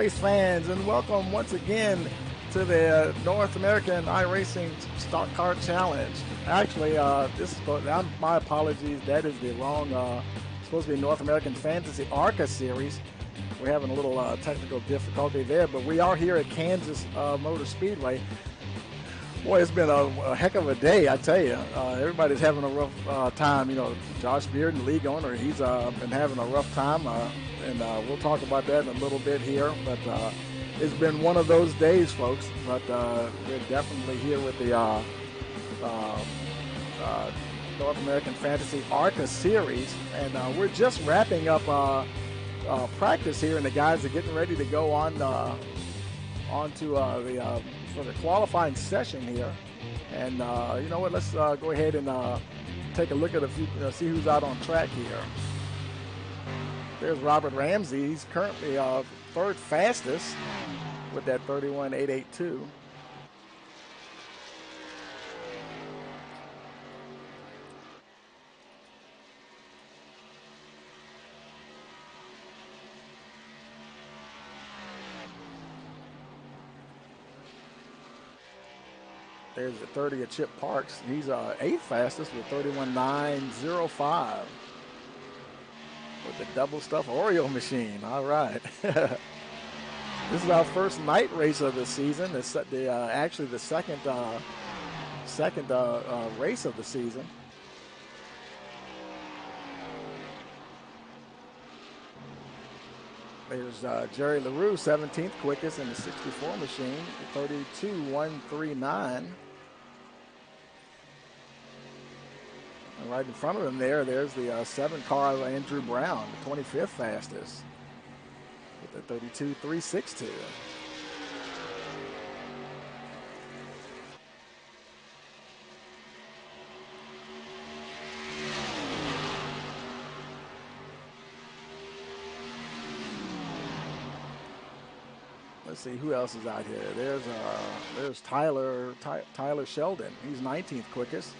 race fans, and welcome once again to the North American iRacing Stock Car Challenge. Actually, my apologies. That is the wrong. Supposed to be North American Fantasy ARCA Series. We're having a little technical difficulty there, but we are here at Kansas Motor Speedway. Boy, it's been a heck of a day, I tell you. Everybody's having a rough time. You know, Josh Beard, the league owner, he's been having a rough time, and we'll talk about that in a little bit here. But it's been one of those days, folks. But we're definitely here with the North American Fantasy ARCA Series, and we're just wrapping up practice here, and the guys are getting ready to go on onto for the qualifying session here. And you know what, let's go ahead and take a look at a few, see who's out on track here. There's Robert Ramsey. He's currently third fastest with that 31.882. There's the 30 of Chip Parks. He's eighth fastest with 31.905 with the double stuff Oreo machine. All right. This is our first night race of the season. Actually the second race of the season. There's Jerry LaRue, 17th quickest in the 64 machine, 32.139. And right in front of him there's the 7 car of Andrew Brown, the 25th fastest, with the 32.362. Let's see who else is out here. There's Tyler Sheldon. He's 19th quickest,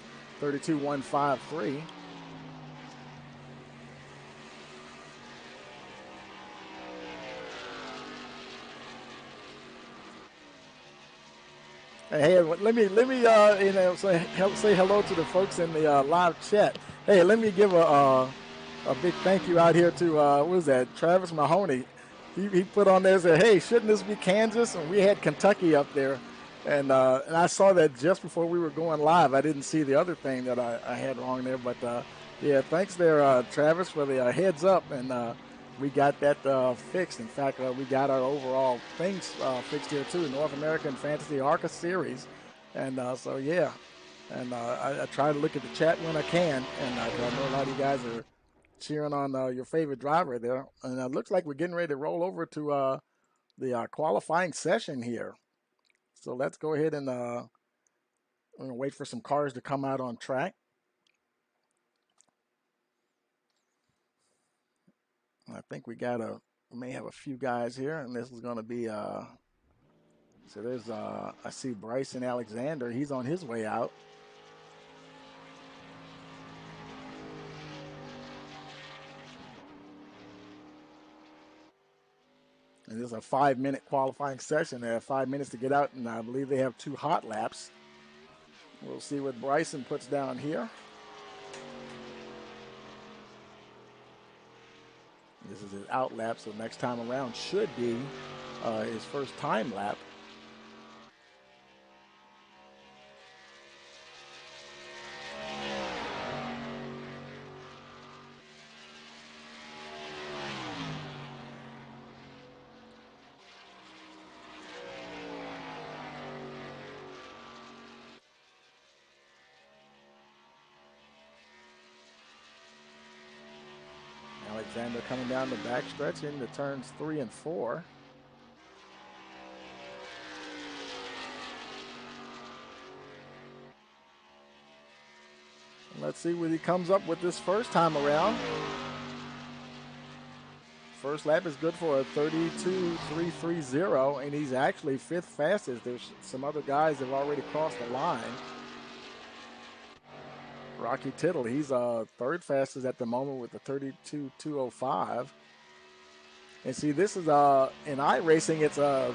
32.153. Hey, let me say hello to the folks in the live chat. Hey, let me give a big thank you out here to what was that, Travis Mahoney. He put on there and said, hey, shouldn't this be Kansas? And we had Kentucky up there. And I saw that just before we were going live. I didn't see the other thing that I had wrong there. But, yeah, thanks there, Travis, for the heads up. And we got that fixed. In fact, we got our overall things fixed here, too, North American Fantasy ARCA Series. And so, yeah. And I try to look at the chat when I can. And I know a lot of you guys are cheering on your favorite driver there. And it looks like we're getting ready to roll over to the qualifying session here. So let's go ahead and wait for some cars to come out on track. I think we may have a few guys here, and this is going to be, so there's, I see Bryson Alexander. He's on his way out. And this is a 5-minute qualifying session. They have 5 minutes to get out, and I believe they have 2 hot laps. We'll see what Bryson puts down here. This is his out lap, so next time around should be his first time lap. Alexander coming down the backstretch into turns 3 and 4. Let's see what he comes up with this first time around. First lap is good for a 32.330, and he's actually 5th fastest. There's some other guys that have already crossed the line. Rocky Tittle, he's 3rd fastest at the moment with the 32.205. And see, this is in iRacing, it's a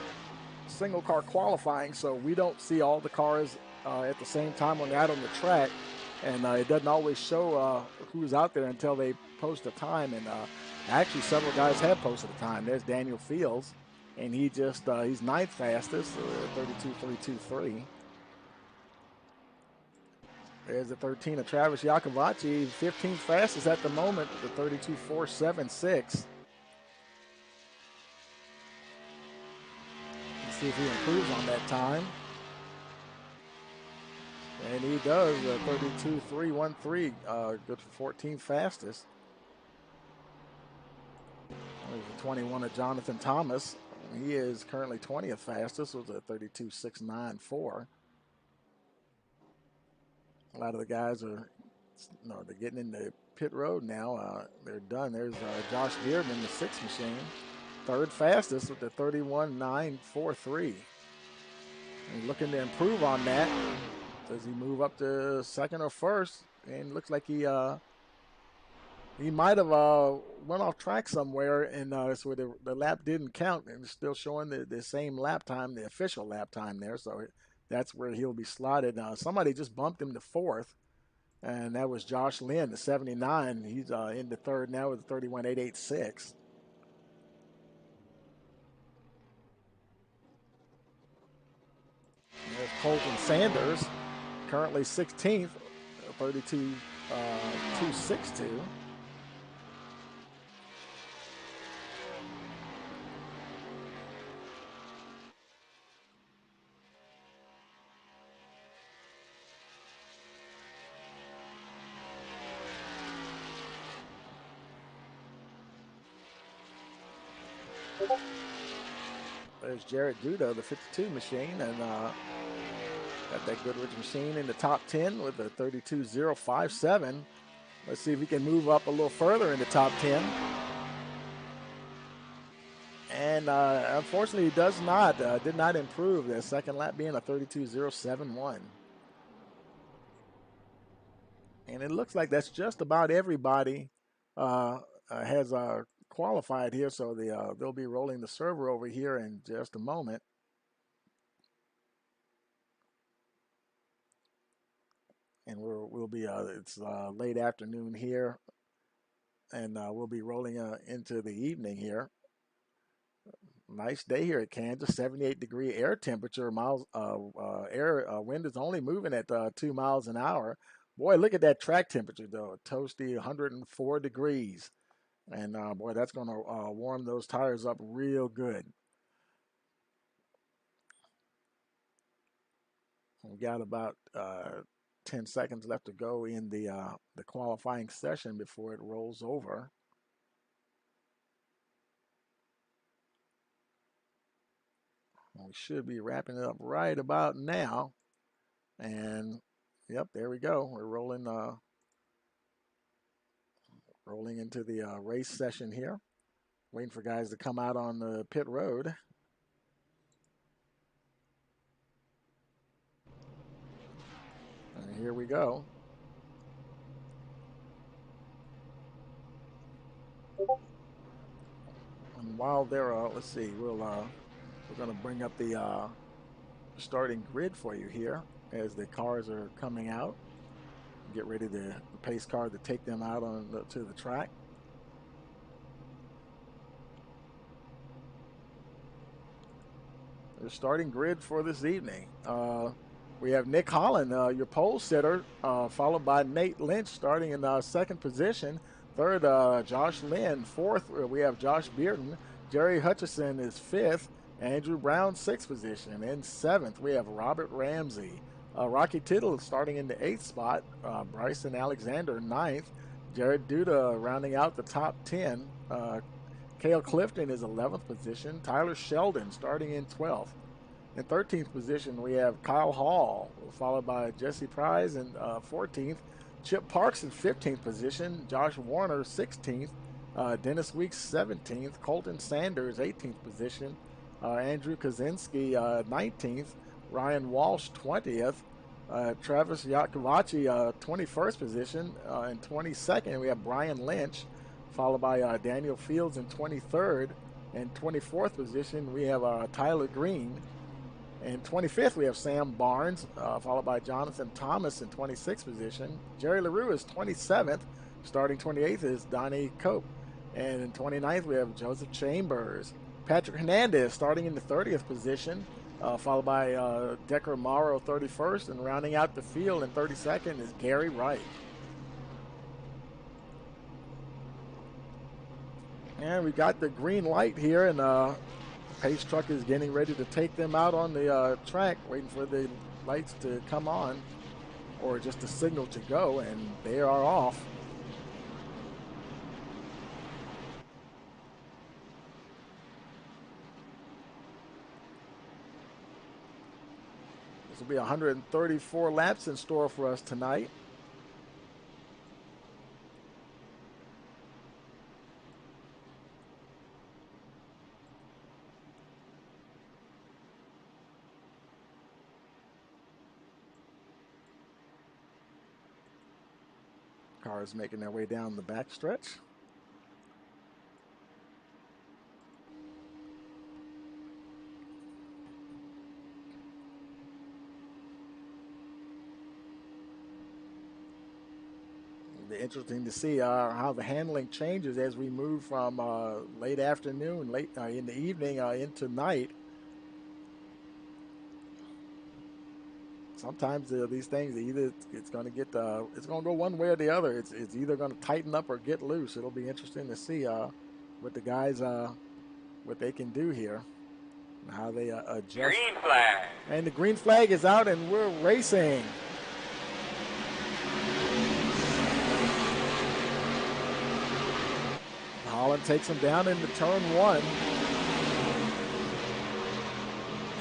single car qualifying, so we don't see all the cars at the same time when they're out on the track, and it doesn't always show who's out there until they post a time. And actually, several guys have posted a time. There's Daniel Fields, and he's ninth fastest, 32.323. There's the 13 of Travis Yakovacci, 15th fastest at the moment, the 32.476. Let's see if he improves on that time. And he does, 32.313, good for 14th fastest. There's the 21 of Jonathan Thomas. He is currently 20th fastest with a 32.694. A lot of the guys are, they're getting in the pit road now. They're done. There's Josh Bearden in the 6 machine, third fastest with the 31.943. And looking to improve on that. Does he move up to second or first? And looks like he might have went off track somewhere, and so the lap didn't count, and it's still showing the same lap time, the official lap time there. So that's where he'll be slotted. Somebody just bumped him to fourth, and that was Josh Lynn, the 79. He's in the third now with 31.886. There's Colton Sanders, currently 16th, 32.262. There's Jared Duda, the 52 machine, and got that Goodrich machine in the top 10 with a 32.057. Let's see if he can move up a little further in the top 10. And unfortunately, he does not. Did not improve. The second lap being a 32.071. And it looks like that's just about everybody has qualified here. So they'll be rolling the server over here in just a moment. And we'll be it's late afternoon here, and we'll be rolling into the evening here. Nice day here at Kansas, 78-degree air temperature. Wind is only moving at 2 miles an hour. Boy, look at that track temperature though, toasty 104 degrees. And boy, that's going to warm those tires up real good. We got about 10 seconds left to go in the qualifying session before it rolls over. We should be wrapping it up right about now. And yep, there we go. We're rolling into the race session here. Waiting for guys to come out on the pit road. And here we go. And while they're, let's see, we're going to bring up the starting grid for you here as the cars are coming out. Get ready the pace car to take them out to the track. The starting grid for this evening. We have Nick Holland, your pole sitter, followed by Nate Lynch starting in second position. Third, Josh Lynn. Fourth, we have Josh Bearden. Jerry Hutchison is fifth. Andrew Brown, sixth position. In seventh, we have Robert Ramsey. Rocky Tittle starting in the eighth spot. Bryson Alexander, ninth. Jared Duda rounding out the top 10. Cale Clifton is 11th position. Tyler Sheldon starting in 12th. In 13th position, we have Kyle Hall, followed by Jesse Prize in 14th. Chip Parks in 15th position. Josh Warner, 16th. Dennis Weeks, 17th. Colton Sanders, 18th position. Andrew Kaczynski, 19th. Ryan Walsh, 20th. Travis Yakovacci, 21st position. In 22nd, we have Brian Lynch, followed by Daniel Fields in 23rd. In 24th position, we have Tyler Green. In 25th, we have Sam Barnes, followed by Jonathan Thomas in 26th position. Jerry LaRue is 27th. Starting 28th is Donnie Cope. And in 29th, we have Joseph Chambers. Patrick Hernandez starting in the 30th position, followed by Decker Morrow 31st. And rounding out the field in 32nd is Gary Wright. And we got the green light here, and pace truck is getting ready to take them out on the track, waiting for the lights to come on or just a signal to go, and they are off. This will be 134 laps in store for us tonight. Cars making their way down the backstretch. It'll be interesting to see how the handling changes as we move from late afternoon, late in the evening into night. Sometimes these things either it's going to get it's going to go one way or the other. It's either going to tighten up or get loose. It'll be interesting to see what the guys what they can do here, and how they adjust. Green flag. And the green flag is out, and we're racing. Holland takes him down into turn one.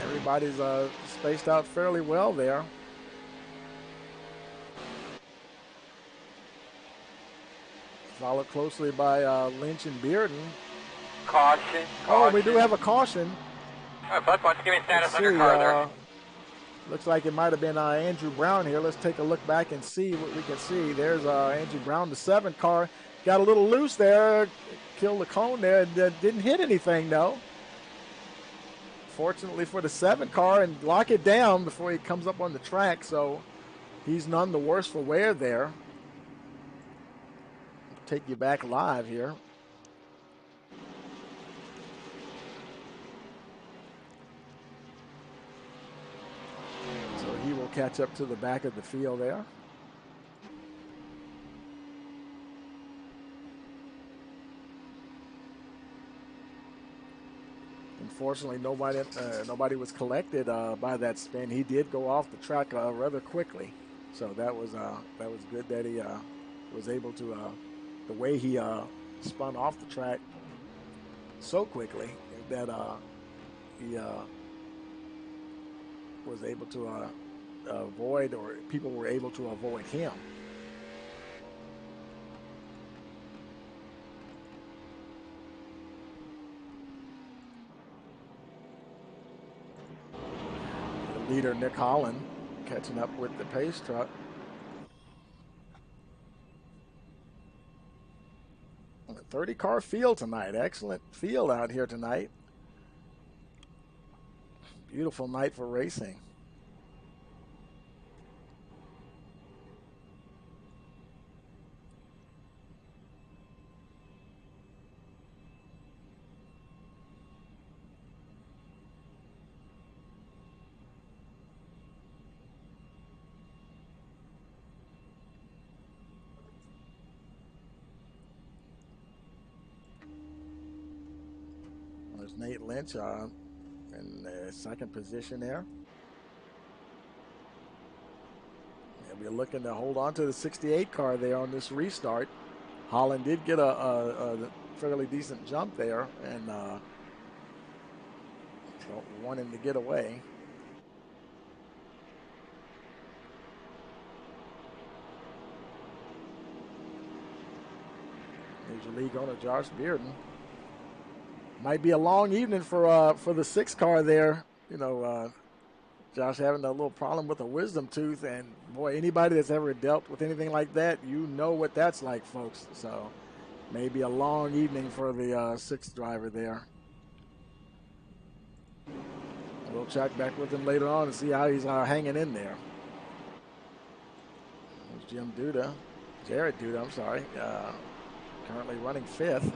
Everybody's spaced out fairly well there. Followed closely by Lynch and Bearden. Caution. Oh, we do have a caution. Bud wants to give me status on your car there. Looks like it might have been Andrew Brown here. Let's take a look back and see what we can see. There's Andrew Brown, the 7 car. Got a little loose there. Killed the cone there. Didn't hit anything, though. Fortunately for the 7 car, and lock it down before he comes up on the track, so he's none the worse for wear there. Take you back live here. So he will catch up to the back of the field there. Unfortunately, nobody was collected by that spin. He did go off the track rather quickly, so that was good that he was able to. The way he spun off the track so quickly that he was able to avoid, or people were able to avoid him. Leader Nick Holland catching up with the pace truck. A 30-car field tonight. Excellent field out here tonight. Beautiful night for racing. Nate Lynch in the 2nd position there. And we're looking to hold on to the 68 car there on this restart. Holland did get a fairly decent jump there, and wanting to get away. There's your league owner, Josh Bearden. Might be a long evening for the 6 car there. You know, Josh having a little problem with a wisdom tooth, and boy, anybody that's ever dealt with anything like that, you know what that's like, folks. So maybe a long evening for the 6th driver there. We'll check back with him later on and see how he's hanging in there. There's Jared Duda, I'm sorry, currently running fifth.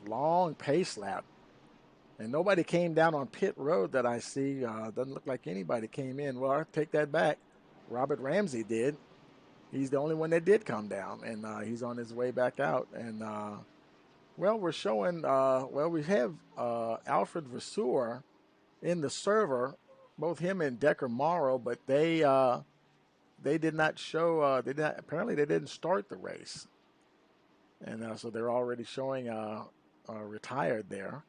Long pace lap. And nobody came down on pit road that I see. Doesn't look like anybody came in. Well, I take that back. Robert Ramsey did. He's the only one that did come down, and he's on his way back out. And, well, we're showing, we have Alfred Vasseur in the server, both him and Decker Morrow, but they did not show, apparently they didn't start the race. And so they're already showing retired there.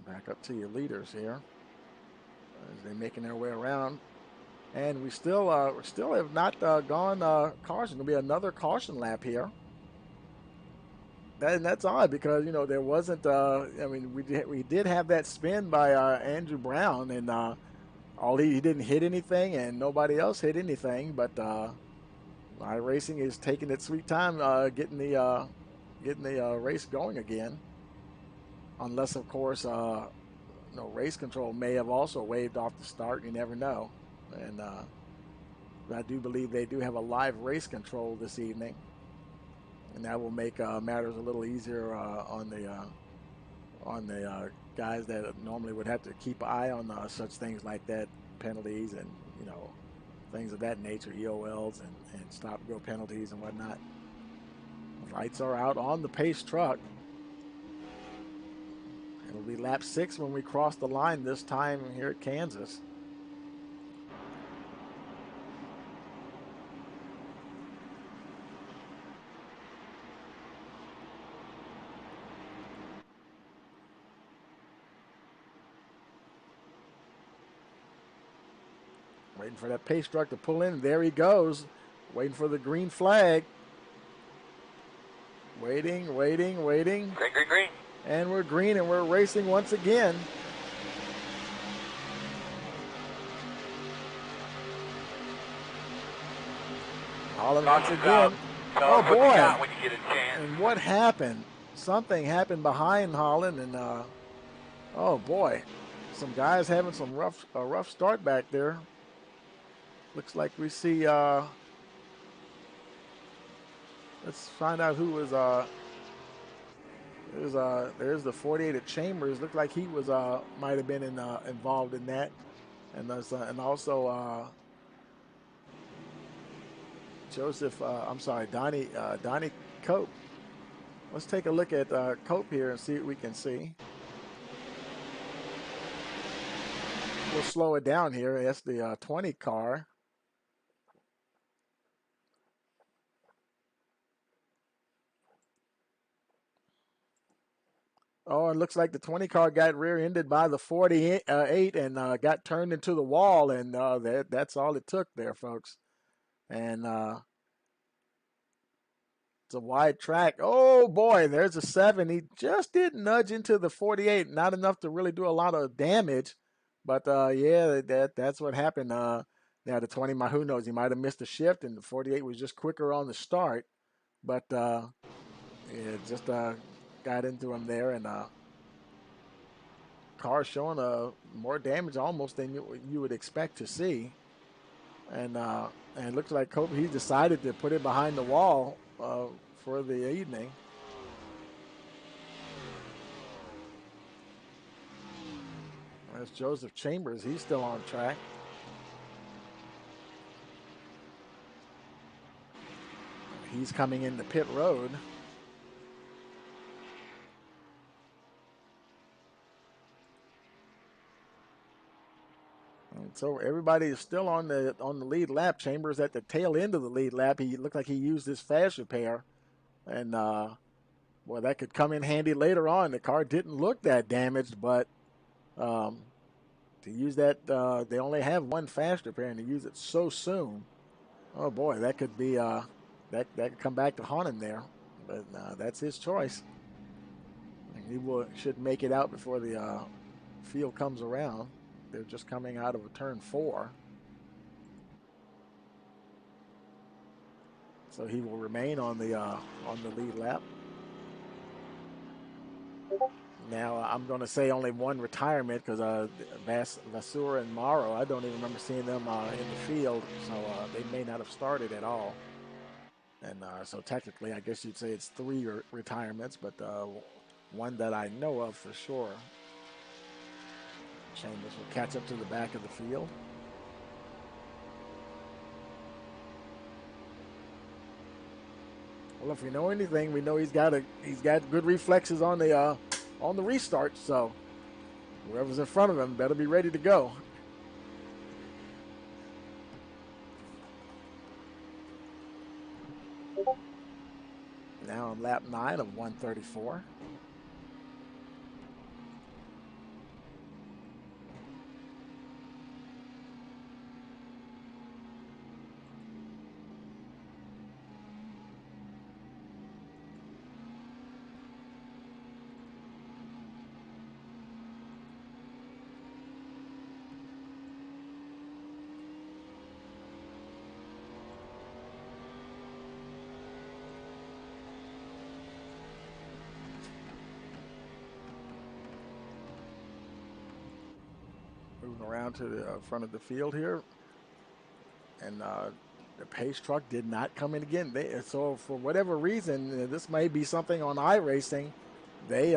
Back up to your leaders here as they're making their way around, and we still have not gone caution. There'll be another caution lap here. That's odd because there wasn't. I mean, we did have that spin by Andrew Brown, and he didn't hit anything, and nobody else hit anything. But iRacing is taking its sweet time getting the race going again, unless of course. Race control may have also waved off the start. You never know. And I do believe they do have a live race control this evening. And that will make matters a little easier on the guys that normally would have to keep an eye on such things like that, penalties and, things of that nature, EOLs and stop-go penalties and whatnot. The lights are out on the pace truck. It'll be lap 6 when we cross the line this time here at Kansas. Waiting for that pace truck to pull in. There he goes. Waiting for the green flag. Waiting. Green. And we're green, and we're racing once again. Holland once again. Oh, boy. When you get a chance. And what happened? Something happened behind Holland, and oh, boy. Some guys having a rough start back there. Looks like we see, let's find out who was, there's the 48 at Chambers. Looked like he was, might have been involved in that. And also, Donnie Cope. Let's take a look at Cope here and see what we can see. We'll slow it down here. That's the 20 car. Oh, it looks like the 20 car got rear-ended by the 48 and got turned into the wall, and that's all it took there, folks. And it's a wide track. Oh, boy, there's a 7. He just did nudge into the 48, not enough to really do a lot of damage. But, yeah, that's what happened. Now, the 20, who knows, he might have missed a shift, and the 48 was just quicker on the start. But, it just got into him there, and car showing more damage almost than you would expect to see. And it looks like Kobe, he decided to put it behind the wall for the evening. There's Joseph Chambers. He's still on track. He's coming into pit road. And so everybody is still on the lead lap. Chambers at the tail end of the lead lap. He looked like he used his fast repair, and well, that could come in handy later on. The car didn't look that damaged, but To use that, they only have one faster pair, and to use it so soon, oh boy, that could be that could come back to haunt him there. But that's his choice. And he should make it out before the field comes around. They're just coming out of a turn 4. So he will remain on the lead lap. Now I'm going to say only one retirement because Vasseur and Morrow, I don't even remember seeing them in the field, so they may not have started at all. And so technically, I guess you'd say it's 3 retirements, but one that I know of for sure. Chambers will catch up to the back of the field. Well, if we know anything, we know he's got good reflexes on the restart. So whoever's in front of him better be ready to go. Now on lap 9 of 134. Moving around to the front of the field here. And the pace truck did not come in again. So for whatever reason, this may be something on iRacing. They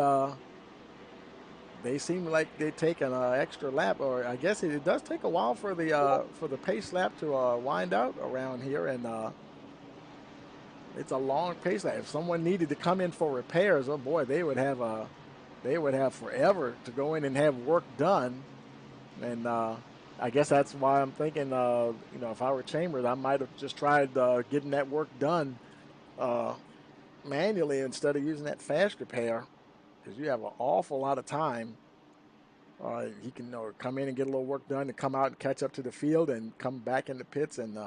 seem like they take an extra lap, or I guess it does take a while for the pace lap to wind out around here, and it's a long pace lap. If someone needed to come in for repairs, oh boy, they would have forever to go in and have work done, and I guess that's why I'm thinking, if I were Chambers, I might have just tried getting that work done manually instead of using that fast repair, because you have an awful lot of time. He can come in and get a little work done and come out and catch up to the field and come back in the pits and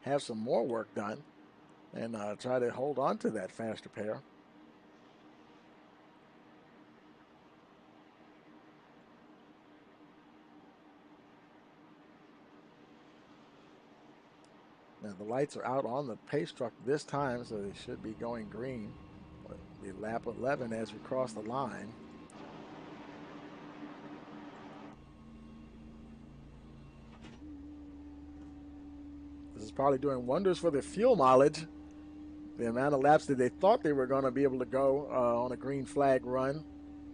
have some more work done and try to hold on to that fast repair. Now the lights are out on the pace truck this time, so they should be going green. It'll be lap 11 as we cross the line. This is probably doing wonders for the fuel mileage. The amount of laps that they thought they were going to be able to go on a green flag run.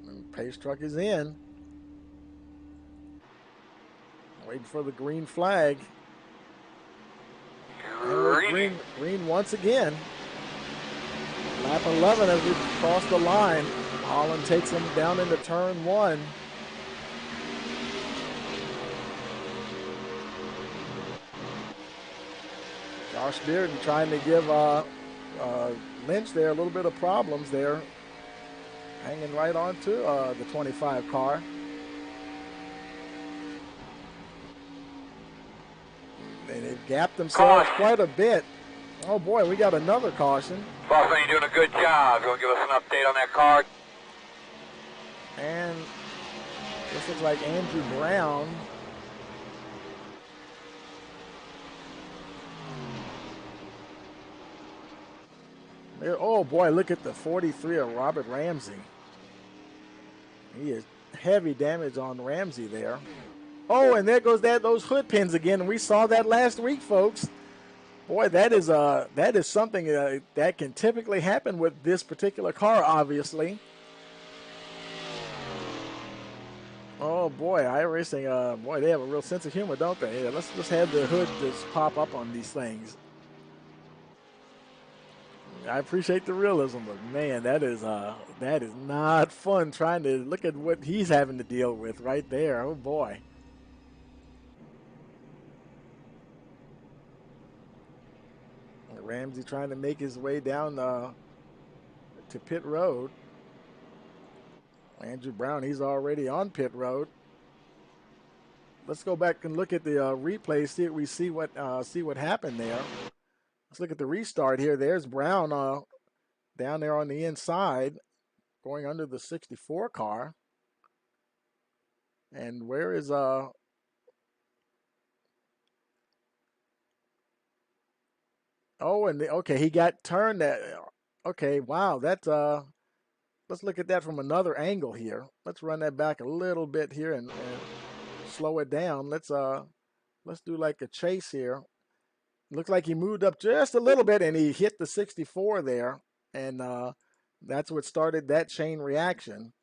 And pace truck is in. Waiting for the green flag. Green once again. Lap 11 as we cross the line. Holland takes him down into turn 1. Josh Bearden trying to give Lynch there a little bit of problems there. Hanging right on to the 25 car. They've gapped themselves quite a bit. Oh boy, we got another caution. Boston, you're doing a good job. You want to give us an update on that car? And this looks like Andrew Brown. Oh boy, look at the 43 of Robert Ramsey. He is heavy damage on Ramsey there. Oh, and there goes those hood pins again. We saw that last week, folks. Boy, that is something that can typically happen with this particular car, obviously. Oh boy, iRacing, boy, they have a real sense of humor, don't they? Yeah, let's just have the hood just pop up on these things. I appreciate the realism, but man, that is not fun trying to look at what he's having to deal with right there. Oh boy. Ramsey trying to make his way down to pit road. Andrew Brown, he's already on pit road. let's go back and look at the replay. See what happened there. Let's look at the restart here. There's Brown down there on the inside, going under the 64 car. And where is Oh, and okay, he got turned. Okay, wow, that's let's look at that from another angle here. Let's run that back a little bit here and slow it down. Let's do like a chase here. Looks like he moved up just a little bit and he hit the 64 there, and that's what started that chain reaction.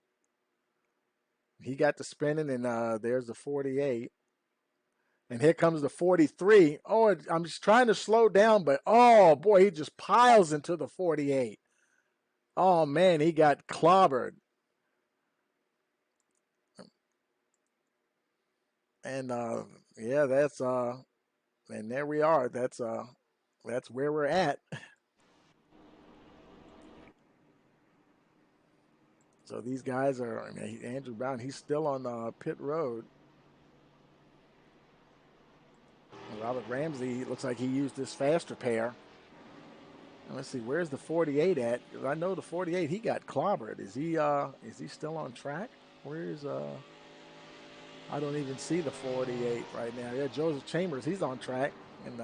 He got to spinning, and there's the 48. And here comes the 43. Oh, I'm just trying to slow down, but oh boy, he just piles into the 48. Oh man, he got clobbered. And yeah, and there we are. That's where we're at. So these guys are, I mean, Andrew Brown, he's still on pit road. Robert Ramsey looks like he used this fast repair. And let's see, where's the 48 at? I know the 48, he got clobbered. Is he still on track? Where's I don't even see the 48 right now. Yeah, Joseph Chambers, he's on track, and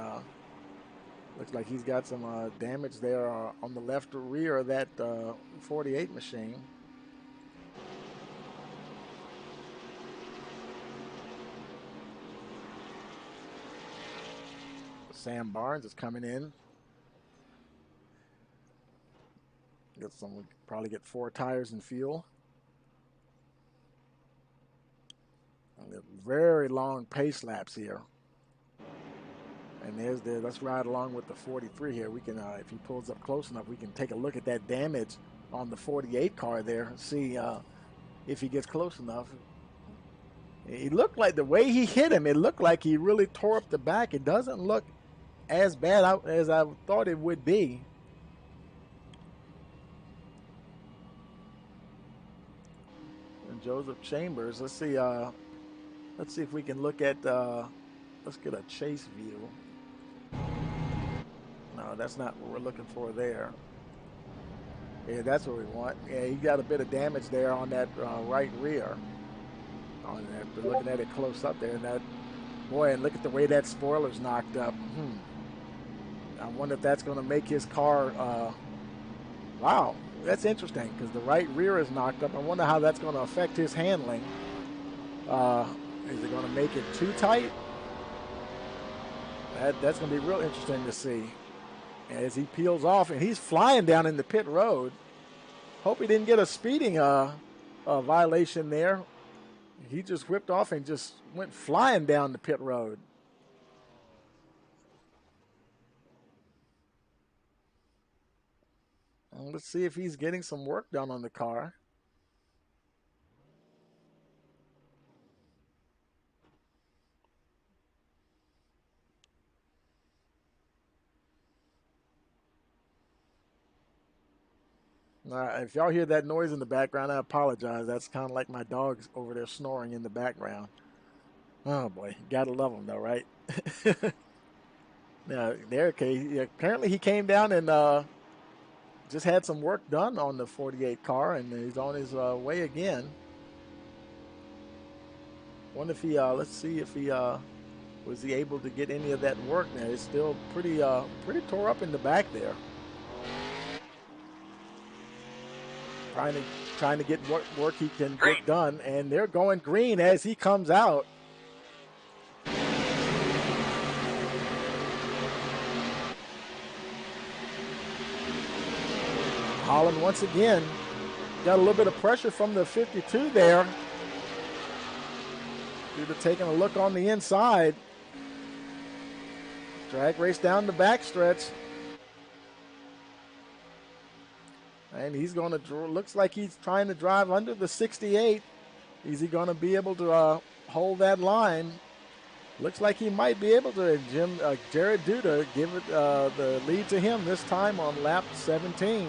looks like he's got some damage there on the left rear of that 48 machine. Sam Barnes is coming in. Probably get 4 tires and fuel. And very long pace laps here. And let's ride along with the 43 here. We can, if he pulls up close enough, we can take a look at that damage on the 48 car there and see if he gets close enough. He looked like, the way he hit him, it looked like he really tore up the back. It doesn't look as bad as I thought it would be. And Joseph Chambers, let's see if we can look at let's get a chase view. No, that's not what we're looking for there. Yeah, that's what we want. Yeah, he got a bit of damage there on that right rear. After looking at it close up there, and that, boy, and look at the way that spoiler's knocked up. I wonder if that's going to make his car. Wow, that's interesting because the right rear is knocked up. I wonder how that's going to affect his handling. Is it going to make it too tight? That's going to be real interesting to see as he peels off, and he's flying down in the pit road. Hope he didn't get a speeding violation there. He just whipped off and just went flying down the pit road. And let's see if he's getting some work done on the car. If y'all hear that noise in the background, I apologize. That's kind of like my dogs over there snoring in the background. Oh boy, gotta love them though, right? Now, apparently he came down and just had some work done on the 48 car, and he's on his way again. Wonder if let's see if he was he able to get any of that work. Now it's still pretty tore up in the back there. Trying to get what work he can get done, and they're going green as he comes out. Holland once again got a little bit of pressure from the 52 there due to taking a look on the inside. Drag race down the backstretch. And he's going to, looks like he's trying to drive under the 68. Is he going to be able to hold that line? Looks like he might be able to. Jared Duda give it the lead to him this time on lap 17.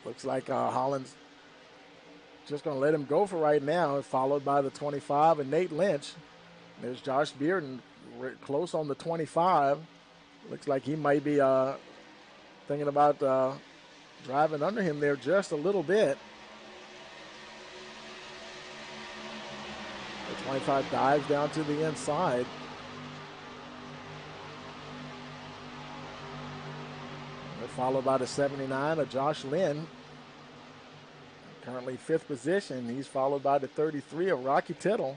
Looks like Holland's just going to let him go for right now, followed by the 25 and Nate Lynch. There's Josh Bearden close on the 25. Looks like he might be thinking about driving under him there just a little bit. The 25 dives down to the inside. They're followed by the 79 of Josh Lynn. Currently 5th position. He's followed by the 33 of Rocky Tittle.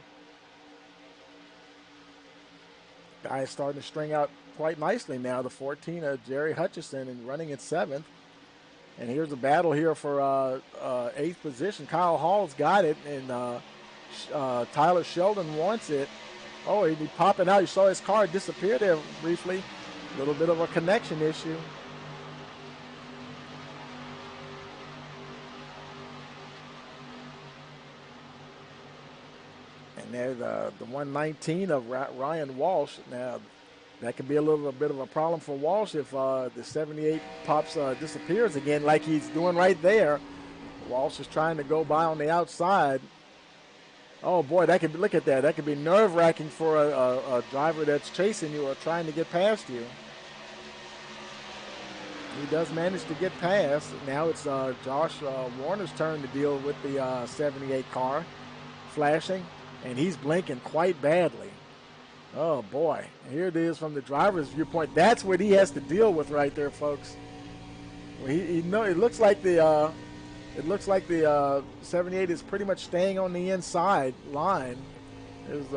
Guy is starting to string out quite nicely now. The 14 of Jerry Hutchison and running in 7th. And here's a battle here for 8th position. Kyle Hall's got it, and Tyler Sheldon wants it. Oh, he'd be popping out. You saw his car disappear there briefly. A little bit of a connection issue. And there's the 119 of Ryan Walsh. Now, that could be a little bit of a problem for Walsh if the 78 pops disappears again like he's doing right there. Walsh is trying to go by on the outside. Oh, boy, that could be, look at that. That could be nerve-wracking for a driver that's chasing you or trying to get past you. He does manage to get past. Now it's Josh Warner's turn to deal with the 78 car. Flashing. And he's blinking quite badly. Oh, boy. Here it is from the driver's viewpoint. That's what he has to deal with right there, folks. Well, it looks like the 78 is pretty much staying on the inside line. There's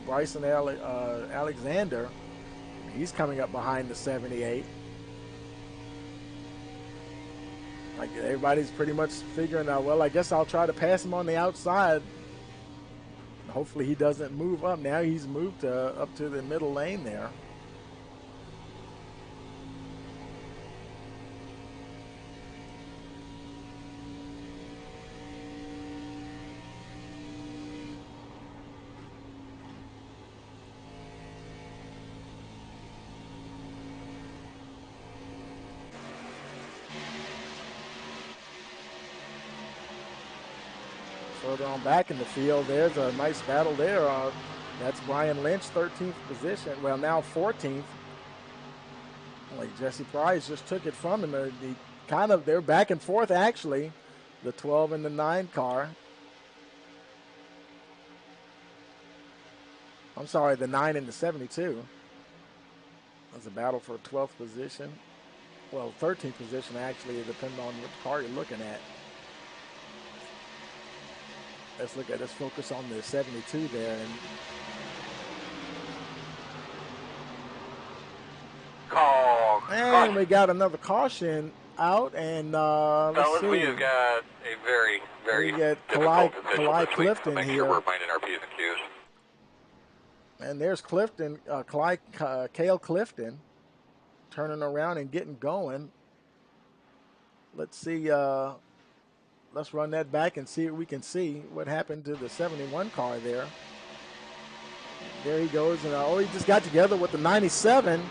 Bryson Alexander. He's coming up behind the 78. Like everybody's pretty much figuring out, well, I guess I'll try to pass him on the outside. Hopefully he doesn't move up. Now he's moved up to the middle lane there. Further on back in the field, there's a nice battle there. That's Brian Lynch, 13th position. Well, now 14th. Like Jesse Price just took it from him. They're back and forth, actually, the 12 and the 9 car. I'm sorry, the 9 and the 72. That's a battle for 12th position. Well, 13th position, actually, depending on which car you're looking at. Let's focus on the 72 there. And we got another caution out, and let's see. We've got a very, very Kalai Clifton make here. Sure we're minding our P's and Q's. And there's Clifton, Cale Clifton, turning around and getting going. Let's see. Let's run that back and see what we can see. What happened to the 71 car there. There he goes. And he just got together with the 97.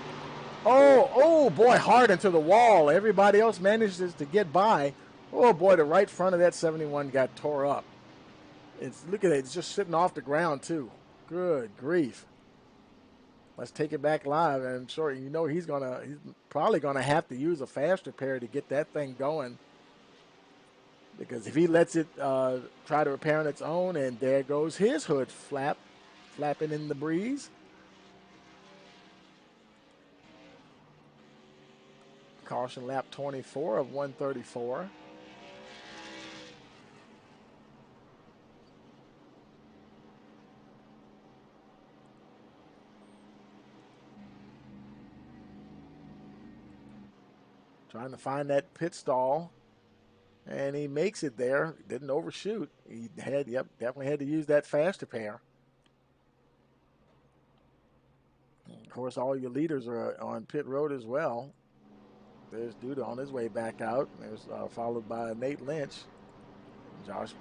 Oh, boy, hard into the wall. Everybody else manages to get by. Oh, boy, the right front of that 71 got tore up. Look at it. It's just sitting off the ground, too. Good grief. Let's take it back live. And I'm sure he's probably going to have to use a fast repair to get that thing going. Because if he lets it try to repair on its own, and there goes his hood flapping in the breeze. Caution lap 24 of 134. Trying to find that pit stall. And he makes it there. Didn't overshoot. He definitely had to use that fast repair. And of course, all your leaders are on pit road as well. There's Duda on his way back out. There's followed by Nate Lynch.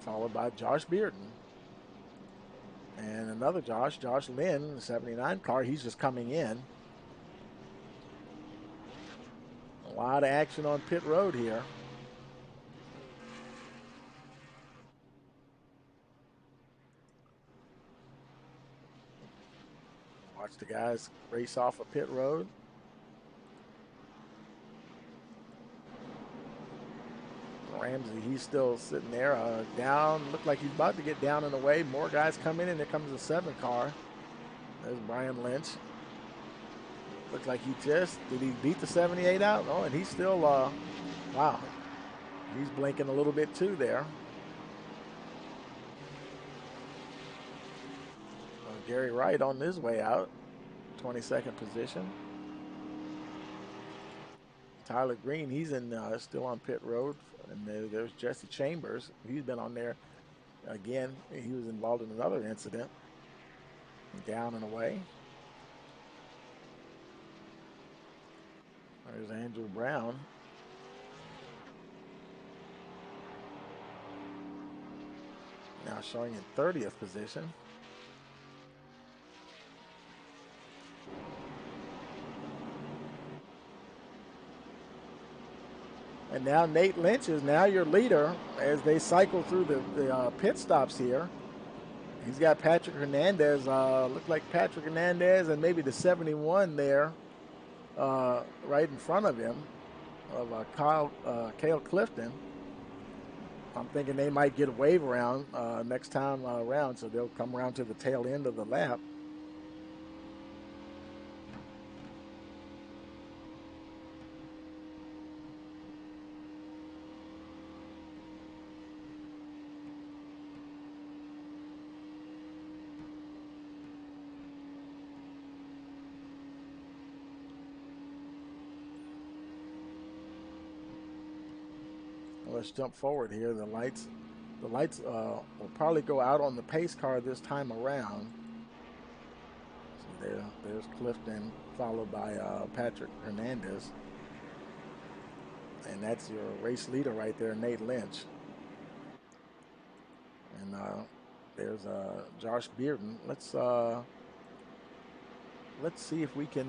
Followed by Josh Bearden. And another Josh Lynn, the 79 car. He's just coming in. A lot of action on pit road here. Watch the guys race off a pit road. Ramsey, he's still sitting there down. Looked like he's about to get down and away. More guys come in, and there comes a 7 car. There's Brian Lynch. Looks like did he beat the 78 out? Oh, and he's still, wow. He's blinking a little bit too there. Gary Wright on his way out, 22nd position. Tyler Green, he's still on pit road. And there's Jesse Chambers. He's been on there again. He was involved in another incident. Down and away. There's Andrew Brown. Now showing in 30th position. And now Nate Lynch is now your leader as they cycle through the pit stops here. He's got Patrick Hernandez, looked like Patrick Hernandez and maybe the 71 there right in front of him of Cale Clifton. I'm thinking they might get a wave around next time around, so they'll come around to the tail end of the lap. Let's jump forward here. The lights will probably go out on the pace car this time around. So there's Clifton, followed by Patrick Hernandez. And that's your race leader right there, Nate Lynch. And there's Josh Bearden. Let's see if we can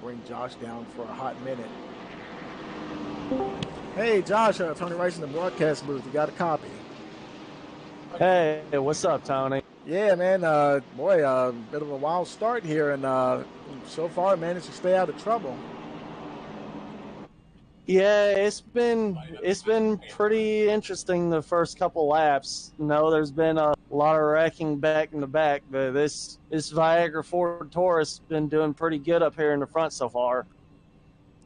bring Josh down for a hot minute. Hey, Josh, Tony Rice in the broadcast booth. You got a copy? Hey, what's up, Tony? Yeah, man. Boy, bit of a wild start here, and so far managed to stay out of trouble. Yeah, it's been pretty interesting the first couple laps. No, there's been a lot of wrecking back in the back, but this Viagra Ford Taurus been doing pretty good up here in the front so far.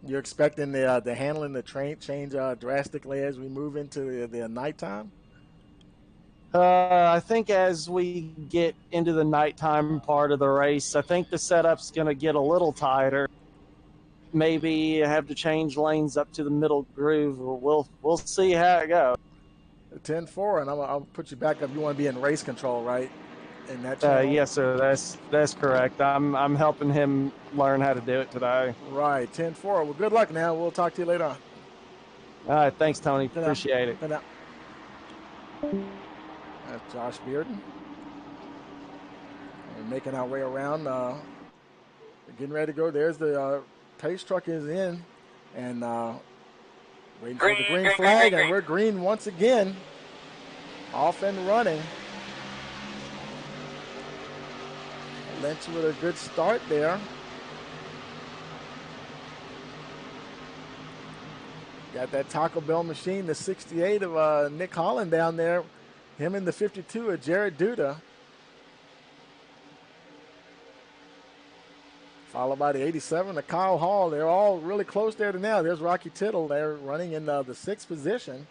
You're expecting the handling the train change drastically as we move into the nighttime? I think as we get into the nighttime part of the race, I think the setup's going to get a little tighter. Maybe have to change lanes up to the middle groove. We'll see how it goes. 10-4, and I'll put you back up. You want to be in race control, right? In that channel? Yes, sir. That's correct. I'm helping him learn how to do it today. Right, 10-4. Well, good luck now. We'll talk to you later on. All right, thanks, Tony. Appreciate it. That's Josh Bearden. We're making our way around. Getting ready to go. There's the pace truck is in, and waiting for the green flag, and we're green once again. Off and running. Lynch with a good start there. Got that Taco Bell machine, the 68 of Nick Holland down there. Him and the 52 of Jared Duda. Followed by the 87 of Kyle Hall. They're all really close there to now. There's Rocky Tittle. They're running in the 6th position.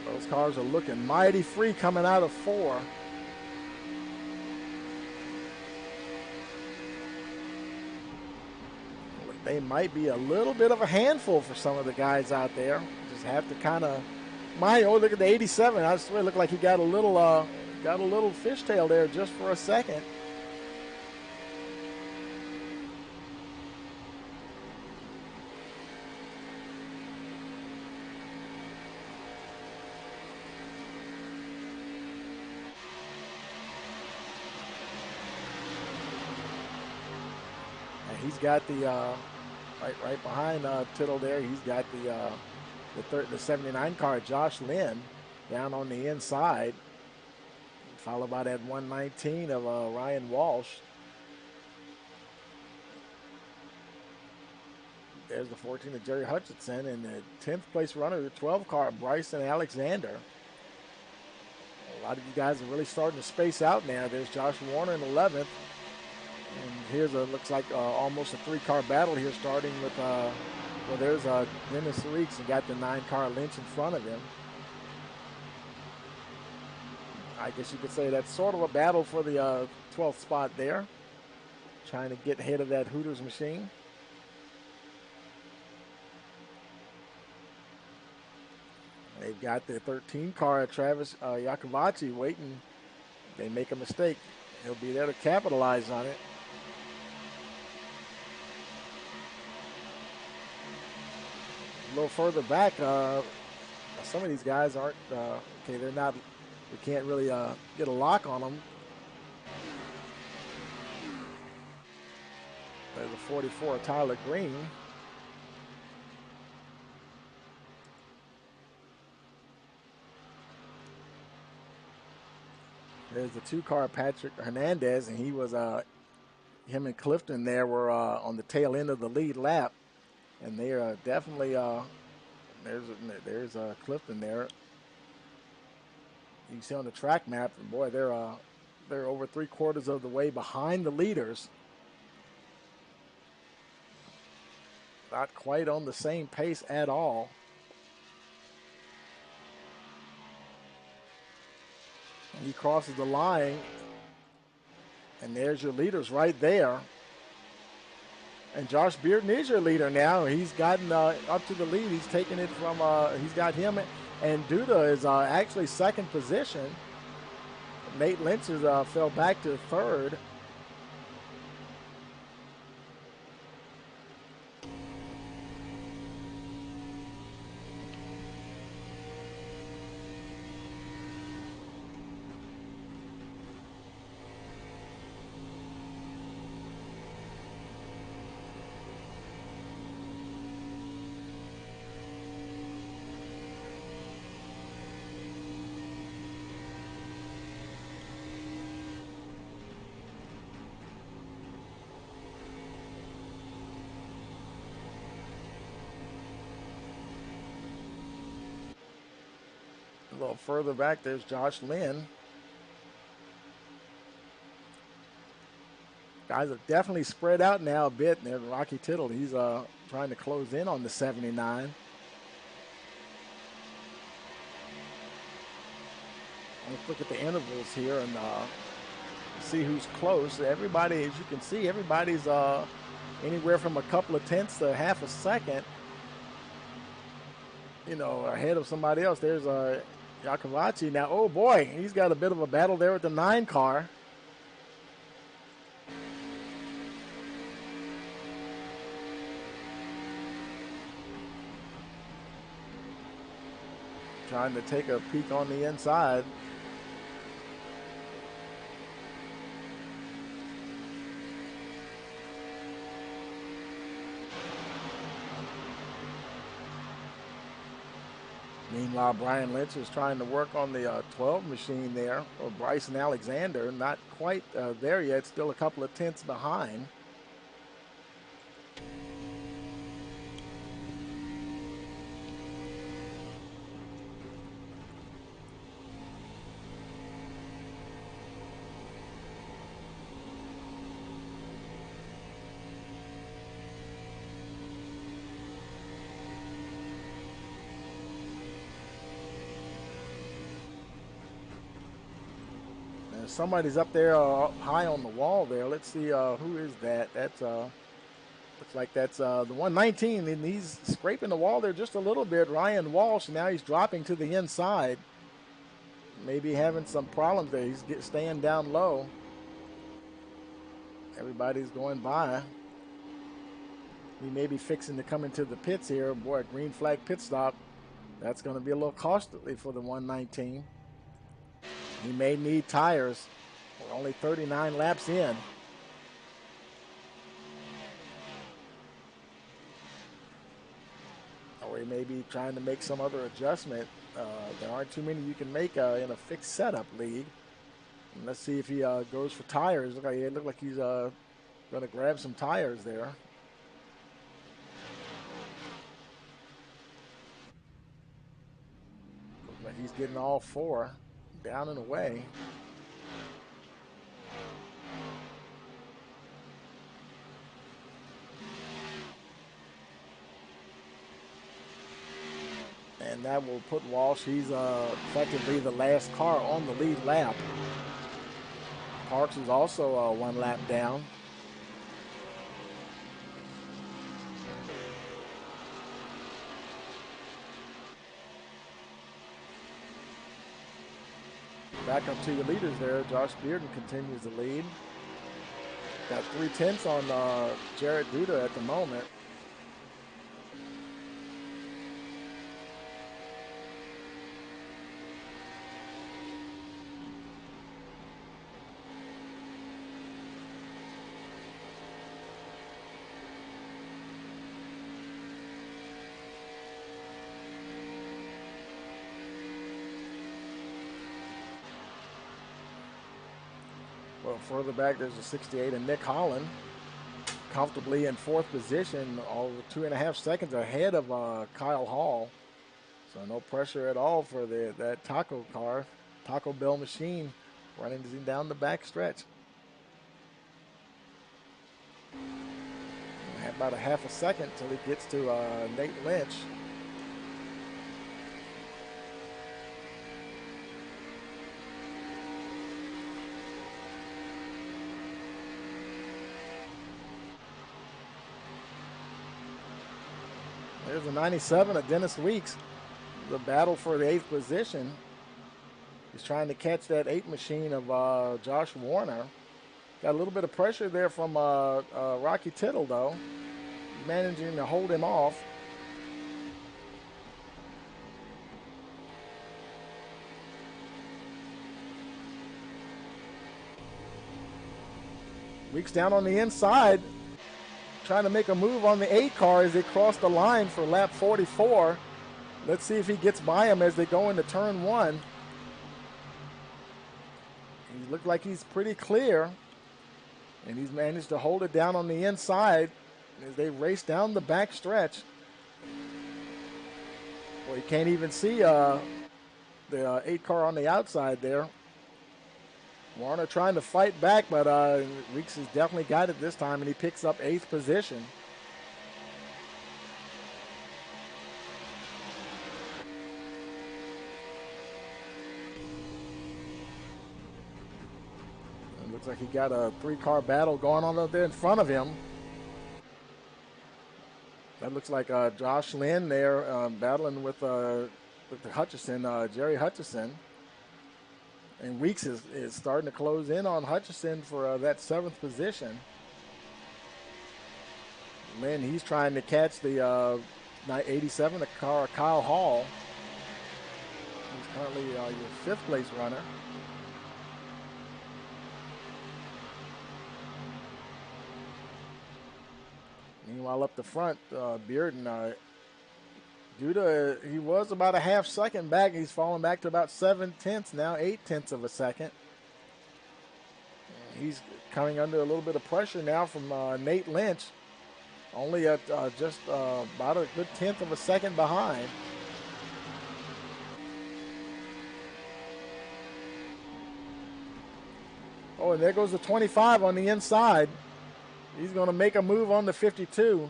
Those cars are looking mighty free coming out of 4. They might be a little bit of a handful for some of the guys out there. Just have to kind of. Look at the 87. I swear, it looked like he got a little fishtail there just for a second. He's got the right behind Tittle there. He's got the the 79 car, Josh Lynn, down on the inside, followed by that 119 of Ryan Walsh. There's the 14 of Jerry Hutchinson, and the 10th place runner, the 12 car, Bryson Alexander. A lot of you guys are really starting to space out now. There's Josh Warner in 11th. And here's looks like almost a 3-car battle here, starting with, well, there's Dennis Reeks, and got the 9-car Lynch in front of him. I guess you could say that's sort of a battle for the 12th spot there, trying to get ahead of that Hooters machine. They've got the 13 car, Travis Yakovachi, waiting. They make a mistake, he'll be there to capitalize on it. A little further back, some of these guys aren't, okay, they're not, we can't really get a lock on them. There's a 44, Tyler Green. There's the 2-car, Patrick Hernandez, and he was, him and Clifton there were on the tail end of the lead lap. And they are definitely, there's Clifton there. You can see on the track map, and boy, they're over 3/4 of the way behind the leaders. Not quite on the same pace at all. And he crosses the line, and there's your leaders right there. And Josh Bearden is your leader now. He's gotten up to the lead. He's taken it from, he's got him, and Duda is actually second position. Nate Lynch fell back to third. A little further back, there's Josh Lynn. Guys have definitely spread out now a bit. And there's Rocky Tittle. He's trying to close in on the 79. Let's look at the intervals here and see who's close. Everybody, as you can see, everybody's anywhere from a couple of tenths to half a second, you know, ahead of somebody else. There's Yakovachi. Now, oh boy, he's got a bit of a battle there with the 9 car. Trying to take a peek on the inside. Meanwhile, Brian Lynch is trying to work on the 12 machine there. Or Bryson Alexander, not quite there yet, still a couple of tenths behind. Somebody's up there high on the wall there. Let's see who is that. That's looks like that's the 119, and he's scraping the wall there just a little bit. Ryan Walsh. Now he's dropping to the inside. Maybe having some problems there. He's staying down low. Everybody's going by. He may be fixing to come into the pits here. Boy, green flag pit stop. That's going to be a little costly for the 119. He may need tires. We're only 39 laps in. Or he may be trying to make some other adjustment. There aren't too many you can make in a fixed setup league. And let's see if he goes for tires. It looked like he's going to grab some tires there. Looks like he's getting all four down and away. And that will put Walsh, he's effectively the last car on the lead lap. Parks is also one lap down. Back up to your leaders there. Josh Bearden continues to lead. Got 3/10 on Jared Duda at the moment. Well, further back, there's a 68 and Nick Holland, comfortably in fourth position, over 2.5 seconds ahead of Kyle Hall. So no pressure at all for that Taco car, Taco Bell machine, running down the back stretch. About a half a second till he gets to Nate Lynch. There's a 97 of Dennis Weeks. The battle for the 8th position. He's trying to catch that 8 machine of Josh Warner. Got a little bit of pressure there from Rocky Tittle, though. Managing to hold him off. Weeks down on the inside, trying to make a move on the 8 car as they cross the line for lap 44. Let's see if he gets by him as they go into turn 1. He looked like he's pretty clear, and he's managed to hold it down on the inside as they race down the back stretch. Well, you can't even see the 8 car on the outside there. Warner trying to fight back, but Weeks has definitely got it this time, and he picks up 8th position. It looks like he got a 3-car battle going on up there in front of him. That looks like Josh Lynn there battling with the Hutchison, Jerry Hutchison. And Weeks is starting to close in on Hutchison for that 7th position. Lynn, he's trying to catch the 87, the car, Kyle Hall. He's currently your 5th place runner. Meanwhile, up the front, Bearden, Duda, he was about a half second back. He's fallen back to about 7/10, now 8/10 of a second. He's coming under a little bit of pressure now from Nate Lynch, only at just about a good 1/10 of a second behind. Oh, and there goes the 25 on the inside. He's going to make a move on the 52.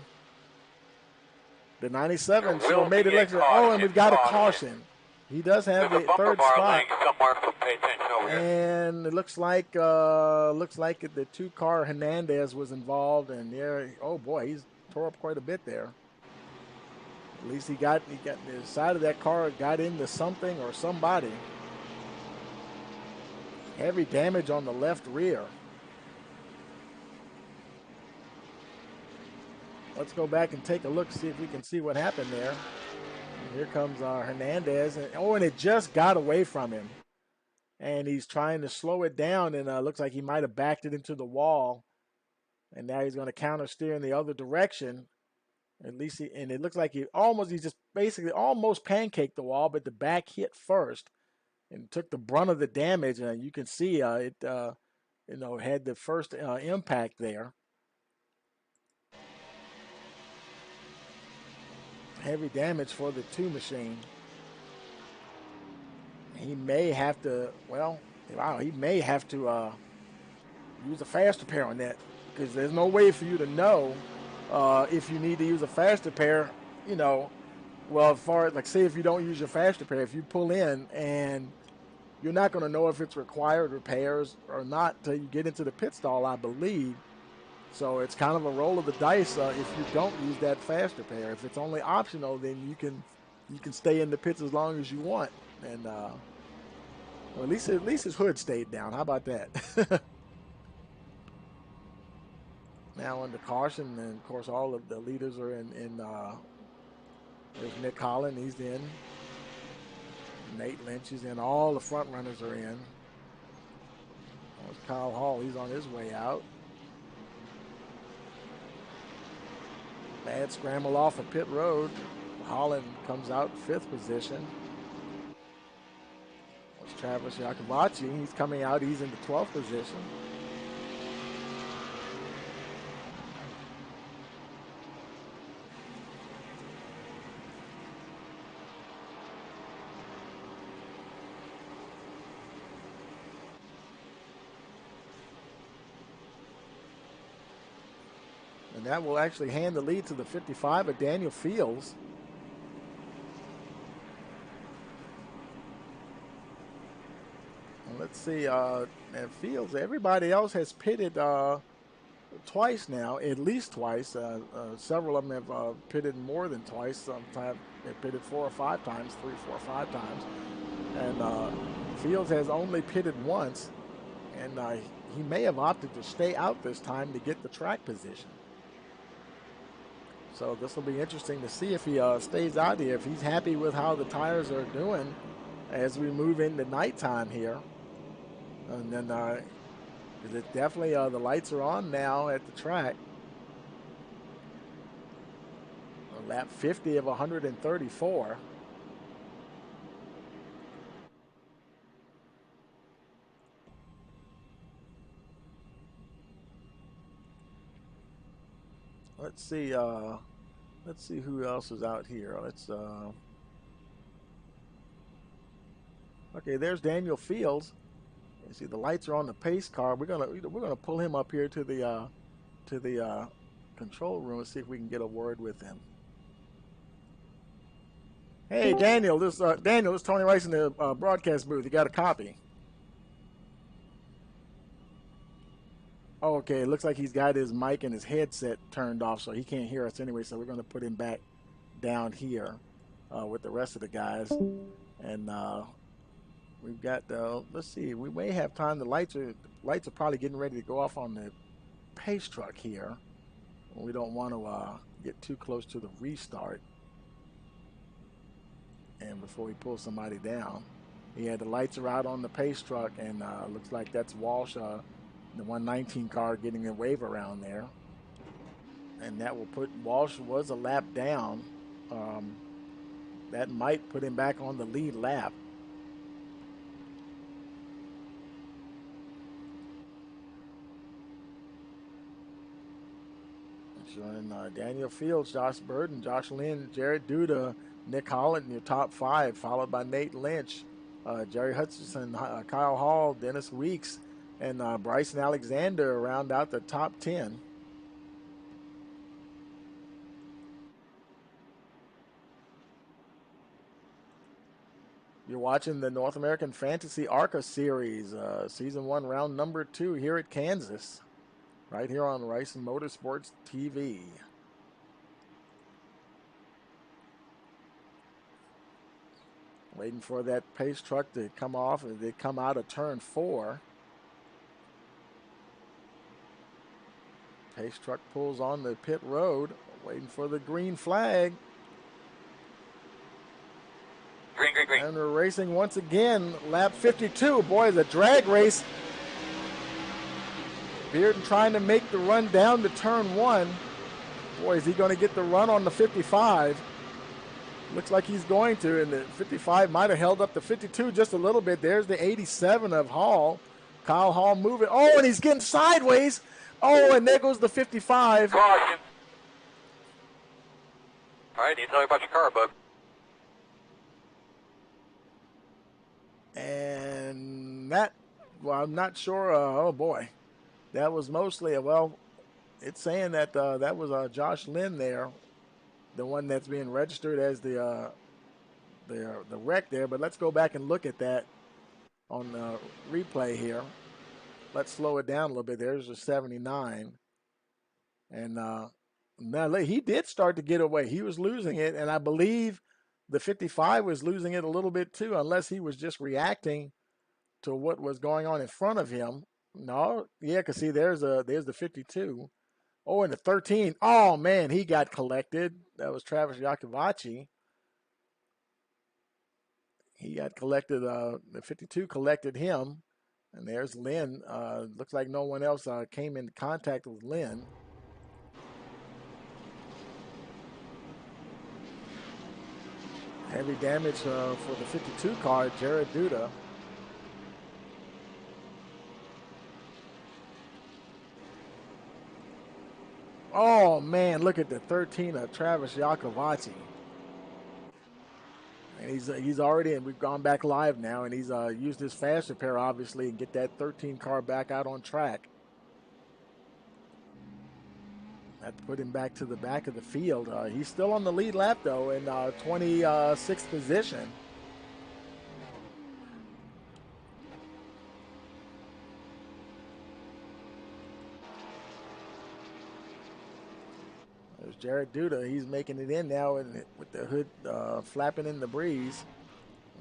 The 97 sure made it like, oh, and we've got a caution. He does have the 3rd spot. And it looks like the 2-car Hernandez was involved, and there, oh boy, he's tore up quite a bit there. At least he got the side of that car got into something or somebody. Heavy damage on the left rear. Let's go back and take a look, see if we can see what happened there. And here comes Hernandez. And it just got away from him. And he's trying to slow it down, and looks like he might have backed it into the wall. And now he's going to counter steer in the other direction. At least it looks like he just basically almost pancaked the wall, but the back hit first and took the brunt of the damage. And you can see it, had the first impact there. Heavy damage for the 2 machine. He may have to, he may have to use a fast repair on that, because there's no way for you to know if you need to use a fast repair, well, as far as, like, say if you don't use your fast repair, if you pull in, and you're not going to know if it's required repairs or not until you get into the pit stall, I believe. So it's kind of a roll of the dice if you don't use that fast repair. If it's only optional, then you can stay in the pits as long as you want. And well, at least his hood stayed down. How about that? Now under caution, and of course all of the leaders are in. There's Nick Holland, he's in. Nate Lynch is in. All the front runners are in. There's Kyle Hall, he's on his way out. Bad scramble off of pit road. Holland comes out 5th position. There's Travis Yakovachi, he's coming out, he's in the 12th position. And that will actually hand the lead to the 55 of Daniel Fields. And let's see, at Fields, everybody else has pitted twice now, at least twice. Several of them have pitted more than twice. Sometimes they've pitted 4 or 5 times, 3, 4, or 5 times. And Fields has only pitted once, and he may have opted to stay out this time to get the track position. So this will be interesting to see if he stays out here, if he's happy with how the tires are doing as we move into nighttime here. And then it's definitely the lights are on now at the track. Lap 50 of 134. Let's see who else is out here. Okay, there's Daniel Fields. You see the lights are on the pace car. We're gonna pull him up here to the control room and see if we can get a word with him. Hey, Daniel, this is Tony Rice in the broadcast booth. You got a copy? Oh, okay, it looks like he's got his mic and his headset turned off, so he can't hear us anyway. So we're going to put him back down here with the rest of the guys. And we've got, let's see, we may have time. The lights are probably getting ready to go off on the pace truck here. We don't want to get too close to the restart. And before we pull somebody down, the lights are out on the pace truck, and looks like that's Walsh, the 119 car, getting a wave around there. And that will put Walsh was a lap down. That might put him back on the lead lap. Showing Daniel Fields, Josh Burton, Josh Lynn, Jared Duda, Nick Holland in your top 5, followed by Nate Lynch, Jerry Hutchinson, Kyle Hall, Dennis Weeks, and Bryson Alexander round out the top 10. You're watching the North American Fantasy ARCA Series, Season 1, Round number 2 here at Kansas, right here on Rice and Motorsports TV. Waiting for that pace truck to come off, and they come out of turn 4. Pace truck pulls on the pit road, waiting for the green flag. Green, green, green. And we're racing once again, lap 52. Boy, the drag race. Bearden trying to make the run down to turn 1. Boy, is he going to get the run on the 55. Looks like he's going to, and the 55 might have held up the 52 just a little bit. There's the 87 of Hall. Kyle Hall moving. Oh, and he's getting sideways. Oh, and there goes the 55. Caution. All right, need to tell you about your car, bud. And that, well, I'm not sure. Oh, boy. That was mostly, well, it's saying that that was Josh Lynn there, the one that's being registered as the wreck there. But let's go back and look at that on the replay here. Let's slow it down a little bit. There's a 79. And now he did start to get away. He was losing it, and I believe the 55 was losing it a little bit too, unless he was just reacting to what was going on in front of him. No, yeah, because see, there's the 52. Oh, and the 13. Oh man, he got collected. That was Travis Yakovacci. He got collected. The 52 collected him, and there's Lynn. Looks like no one else came into contact with Lynn. Heavy damage for the 52 car, Jared Duda. Oh man, look at the 13 of Travis Yakovacci. And he's already, and we've gone back live now, and he's used his fast repair obviously and get that 13 car back out on track. That put him back to the back of the field. He's still on the lead lap though in 26th position. There's Jared Duda. He's making it in now with the hood flapping in the breeze.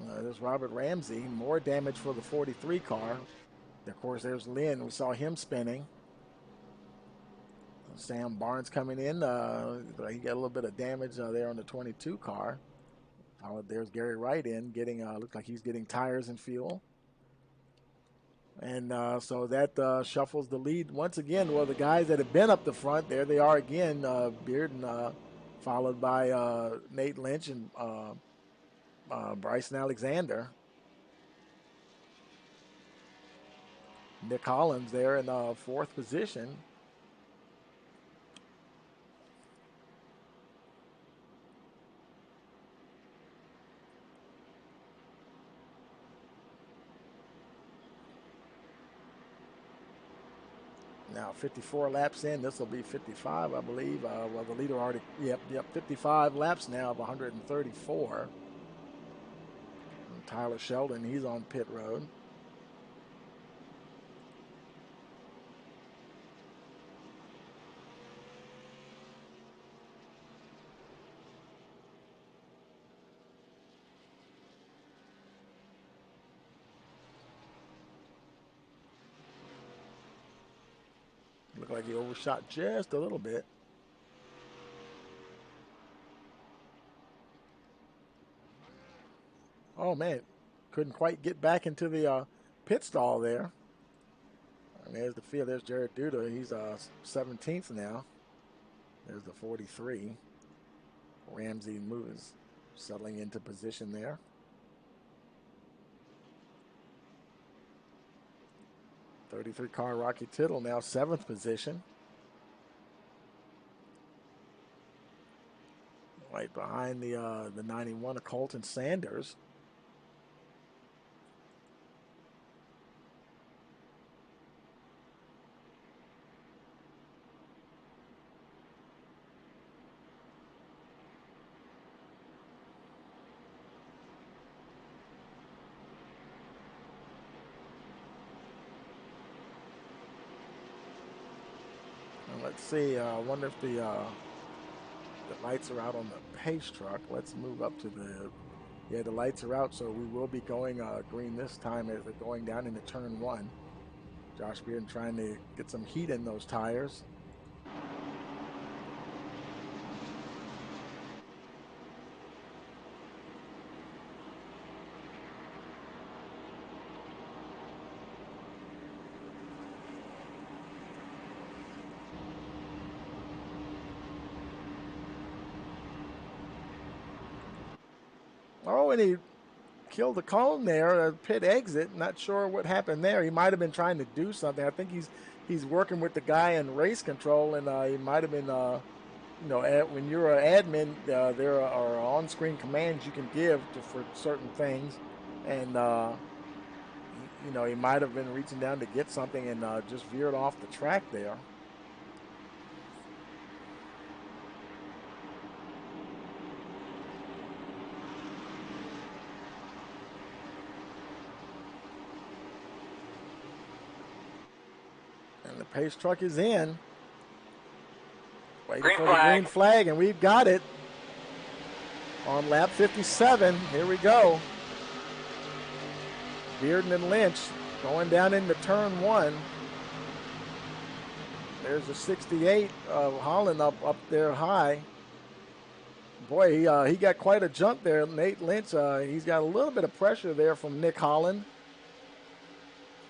There's Robert Ramsey. More damage for the 43 car. Of course, there's Lynn. We saw him spinning. Sam Barnes coming in. He got a little bit of damage there on the 22 car. There's Gary Wright in getting, looks like he's getting tires and fuel. And so that shuffles the lead once again. Well, the guys that have been up the front, there they are again. Bearden followed by Nate Lynch and Bryson Alexander. Nick Hollins there in fourth position. Now 54 laps in. This will be 55, I believe. Well, the leader already, yep, 55 laps now of 134. And Tyler Sheldon, he's on pit road. Looked like he overshot just a little bit. Oh man, couldn't quite get back into the pit stall there. And there's the field. There's Jared Duda. He's 17th now. There's the 43. Ramsey moves, settling into position there. '33 car Rocky Tittle now 7th position. Right behind the 91 of Colton Sanders. Let's see. I wonder if the lights are out on the pace truck. Let's move up to the. Yeah, the lights are out, so we will be going green this time as they're going down into turn 1. Josh Bearden trying to get some heat in those tires. Oh, and he killed the cone there, a pit exit. Not sure what happened there. He might have been trying to do something. I think he's working with the guy in race control, and he might have been, when you're an admin, there are on-screen commands you can give for certain things, and he might have been reaching down to get something and just veered off the track there. And the pace truck is in. Waiting Green for the flag. green flag, and we've got it on lap 57. Here we go. Bearden and Lynch going down into turn one. There's a 68 of Holland up there high. Boy, he got quite a jump there. Nate Lynch, he's got a little bit of pressure there from Nick Holland.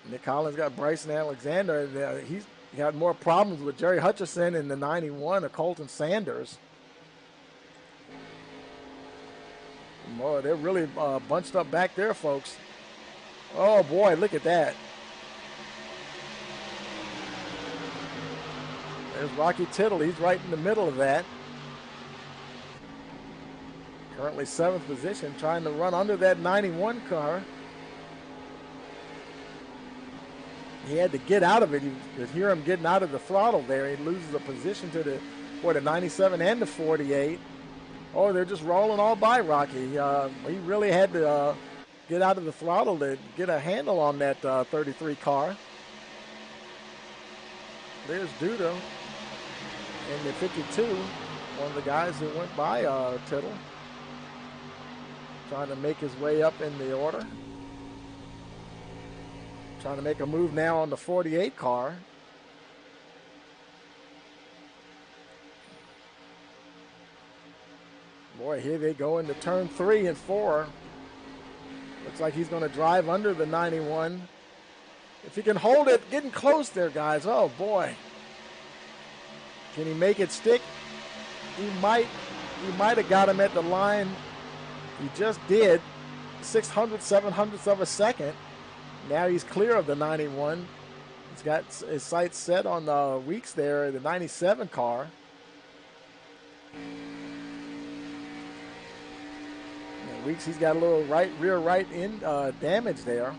Nick Holland's got Bryson Alexander. He's got more problems with Jerry Hutchison in the 91 of Colton Sanders. Boy, they're really bunched up back there, folks. Oh, boy, look at that. There's Rocky Tittle. He's right in the middle of that. Currently 7th position, trying to run under that 91 car. He had to get out of it. You could hear him getting out of the throttle there. He loses a position to the 97 and the 48. Oh, they're just rolling all by Rocky. He really had to get out of the throttle to get a handle on that 33 car. There's Duda in the 52, one of the guys that went by Tittle, trying to make his way up in the order. Trying to make a move now on the 48 car. Boy, here they go into turn 3 and 4. Looks like he's going to drive under the 91. If he can hold it, getting close there, guys. Oh, boy. Can he make it stick? He might have got him at the line. He just did. 700ths of a second. Now he's clear of the 91. He's got his sights set on the Weeks there, the 97 car. And Weeks, he's got a little rear right end damage there.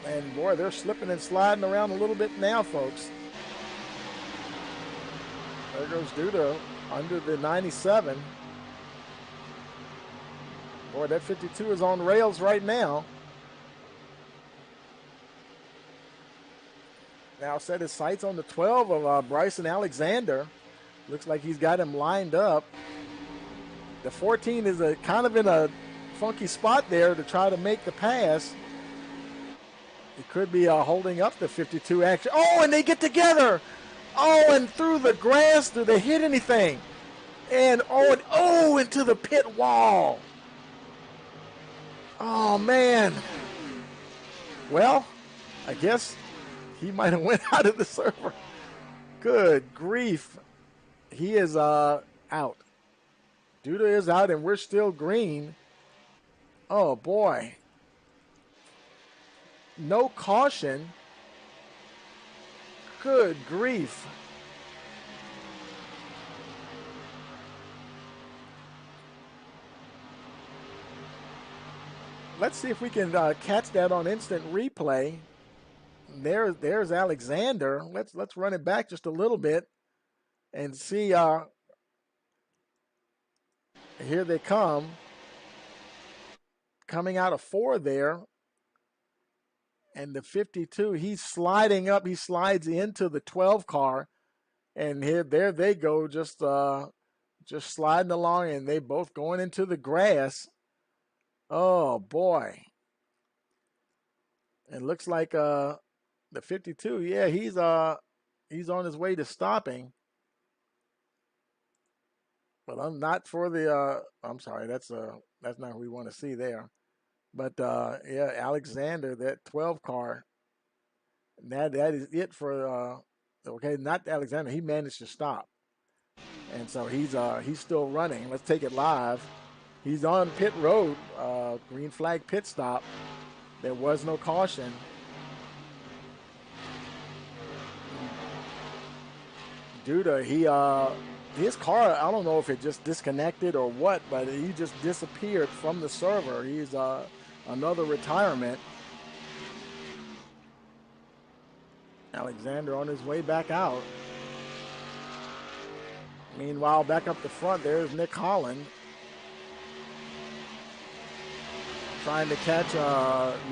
And boy, they're slipping and sliding around a little bit now, folks. There goes Duda under the 97. Boy, that 52 is on rails right now. Now set his sights on the 12 of Bryson Alexander. Looks like he's got him lined up. The 14 is kind of in a funky spot there to try to make the pass. He could be holding up the 52 action. Oh, and they get together. Oh, and through the grass. Do they hit anything? And into the pit wall. Oh, man. Well, I guess he might have went out of the server. Good grief. He is out. Duda is out, and we're still green. Oh, boy. No caution. Good grief. Let's see if we can catch that on instant replay. There's Alexander. Let's run it back just a little bit and see. Here they come. Coming out of 4 there. And the 52, he's sliding up. He slides into the 12 car. And there they go, just sliding along, and they both going into the grass. Oh, boy. It looks like the 52, yeah, he's on his way to stopping. But I'm not for the I'm sorry, that's not who we want to see there. But yeah, Alexander, that 12 car. That is it for Okay, not Alexander. He managed to stop, and so he's still running. Let's take it live. He's on pit road. Green flag pit stop. There was no caution. Duda, his car, I don't know if it just disconnected or what, but he just disappeared from the server. He's another retirement. Alexander on his way back out. Meanwhile, back up the front, there's Nick Holland trying to catch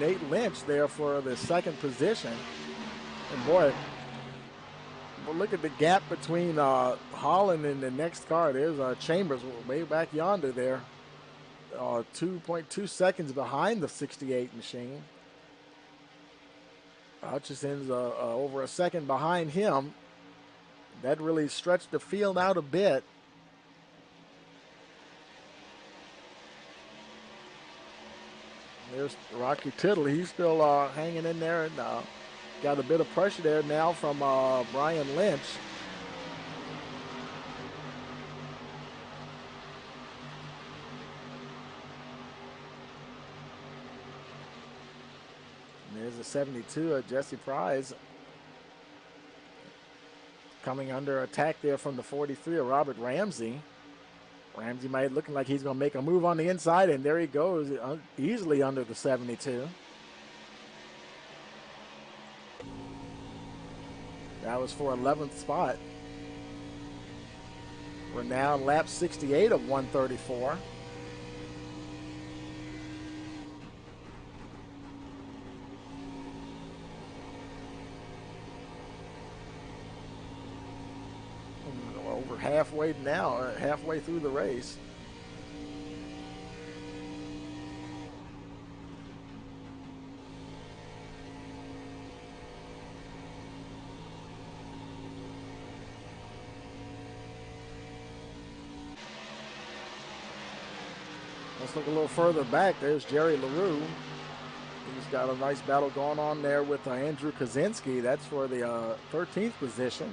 Nate Lynch there for the second position. And boy, well, look at the gap between Holland and the next car. There's Chambers way back yonder there. 2.2 seconds behind the 68 machine. Hutchison's over a second behind him. That really stretched the field out a bit. There's Rocky Tittle. He's still hanging in there and got a bit of pressure there now from Brian Lynch. And there's a 72, Jesse Prize. Coming under attack there from the 43 of Robert Ramsey. Ramsey might looking like he's going to make a move on the inside, and there he goes, easily under the 72. That was for 11th spot. We're now on lap 68 of 134. Over halfway now, halfway through the race. Let's look a little further back. There's Jerry LaRue. He's got a nice battle going on there with Andrew Kaczynski. That's for the 13th position.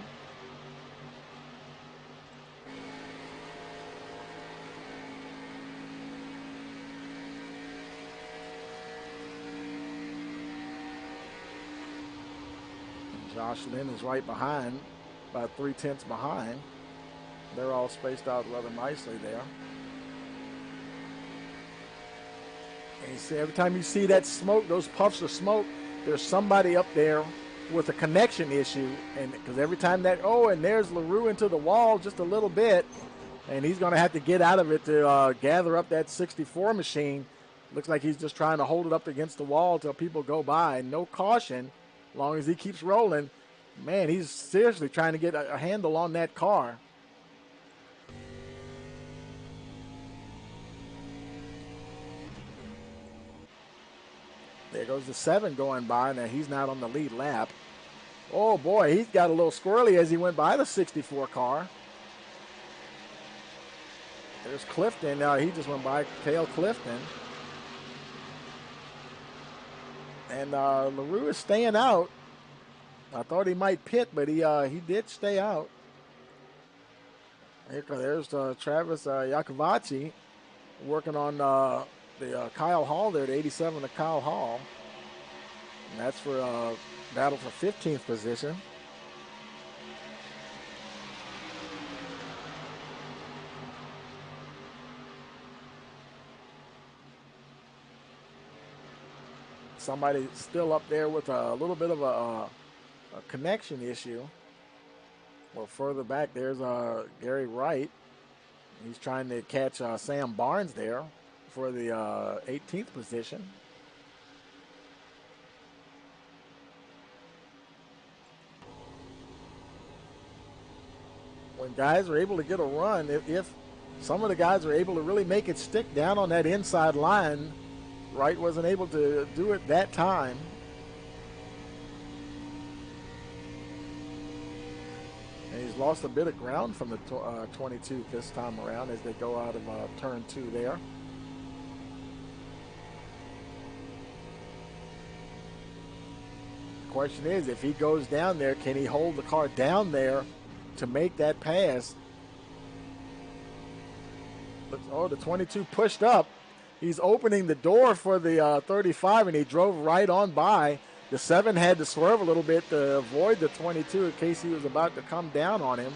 Josh Lynn is right behind, about 3/10 behind. They're all spaced out rather nicely there. And you see, every time you see that smoke, those puffs of smoke, there's somebody up there with a connection issue. And because every time that, and there's LaRue into the wall just a little bit, and he's going to have to get out of it to gather up that 64 machine. Looks like he's just trying to hold it up against the wall till people go by. No caution. As long as he keeps rolling, man, he's seriously trying to get a handle on that car. There goes the 7 going by. Now he's not on the lead lap. Oh boy, he's got a little squirrely as he went by the 64 car. There's Clifton. He just went by Cale Clifton. And LaRue is staying out. I thought he might pit, but he did stay out. There's Travis Yakovacci working on the Kyle Hall there, the 87 of Kyle Hall. And that's for battle for 15th position. Somebody still up there with a little bit of a connection issue. Well, further back, there's Gary Wright. He's trying to catch Sam Barnes there for the 18th position. When guys are able to get a run, if some of the guys are able to really make it stick down on that inside line, Wright wasn't able to do it that time. And he's lost a bit of ground from the 22 this time around as they go out of turn 2 there. question is, if he goes down there, can he hold the car down there to make that pass? Oh, the 22 pushed up. He's opening the door for the 35, and he drove right on by. The 7 had to swerve a little bit to avoid the 22 in case he was about to come down on him.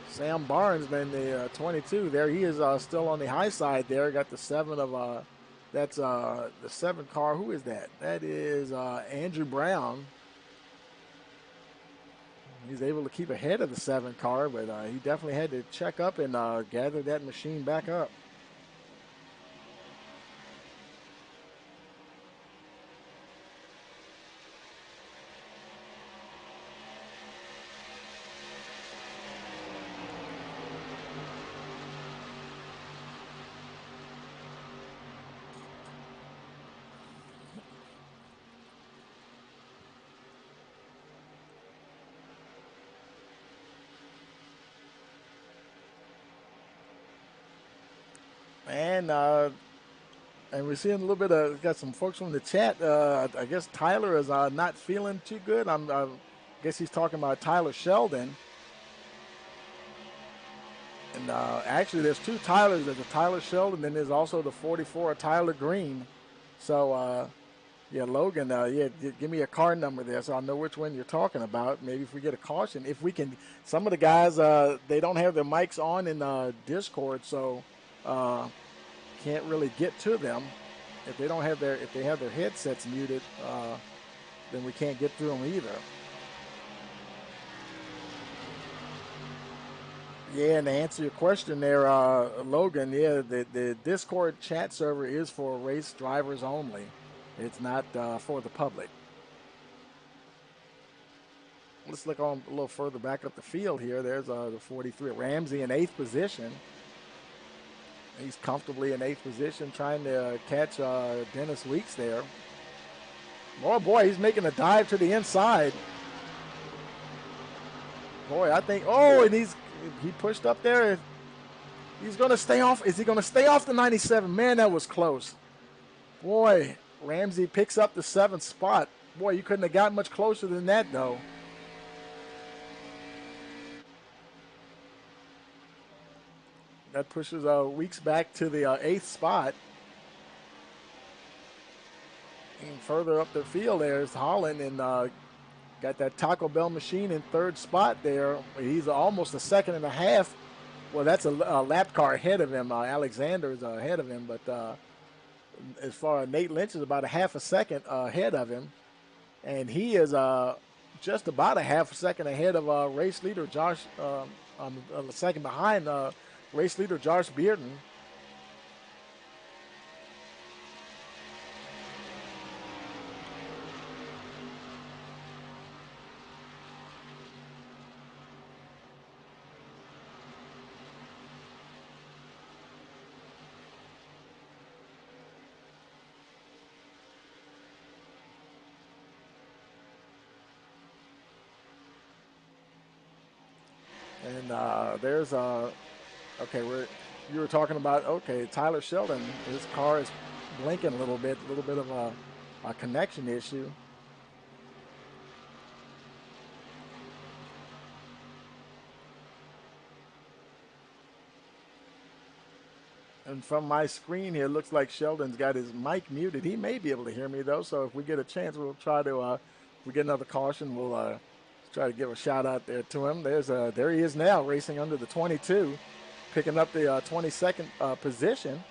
Sam Barnes, then the 22 there. He is still on the high side there. Got the 7 of, that's the 7 car. Who is that? That is Andrew Brown. He's able to keep ahead of the 7 car, but he definitely had to check up and gather that machine back up. And we're seeing a little bit of, got some folks from the chat. I guess Tyler is not feeling too good. I guess he's talking about Tyler Sheldon. And actually, there's 2 Tylers. There's a Tyler Sheldon, then there's also the 44, Tyler Green. So, yeah, Logan, yeah, give me a car number there so I know which one you're talking about. Maybe if we get a caution. If we can, some of the guys, they don't have their mics on in Discord, so can't really get to them. If they don't have if they have their headsets muted, then we can't get through them either. Yeah, and to answer your question there, Logan, yeah, the Discord chat server is for race drivers only. It's not for the public. Let's look on a little further back up the field here. There's the 43, Ramsey in 8th position. He's comfortably in 8th position trying to catch Dennis Weeks there. Oh, boy, he's making a dive to the inside. Boy, I think, and he pushed up there. He's going to stay off. Is he going to stay off the 97? Man, that was close. Boy, Ramsey picks up the 7th spot. Boy, you couldn't have gotten much closer than that, though. That pushes Weeks back to the 8th spot. And further up the field there's Holland, and got that Taco Bell machine in 3rd spot there. He's almost a second and a half. Well, that's a lap car ahead of him. Alexander is ahead of him, but as far as Nate Lynch is about a half a second ahead of him. And he is just about a half a second ahead of race leader Josh, on the second behind race leader Josh Bearden. And there's okay, you were talking about, okay, Tyler Sheldon, his car is blinking a little bit of a connection issue. And from my screen here, it looks like Sheldon's got his mic muted. He may be able to hear me, though, so if we get a chance, we'll try to, if we get another caution, we'll try to give a shout out there to him. There he is now, racing under the 22, picking up the 22nd position.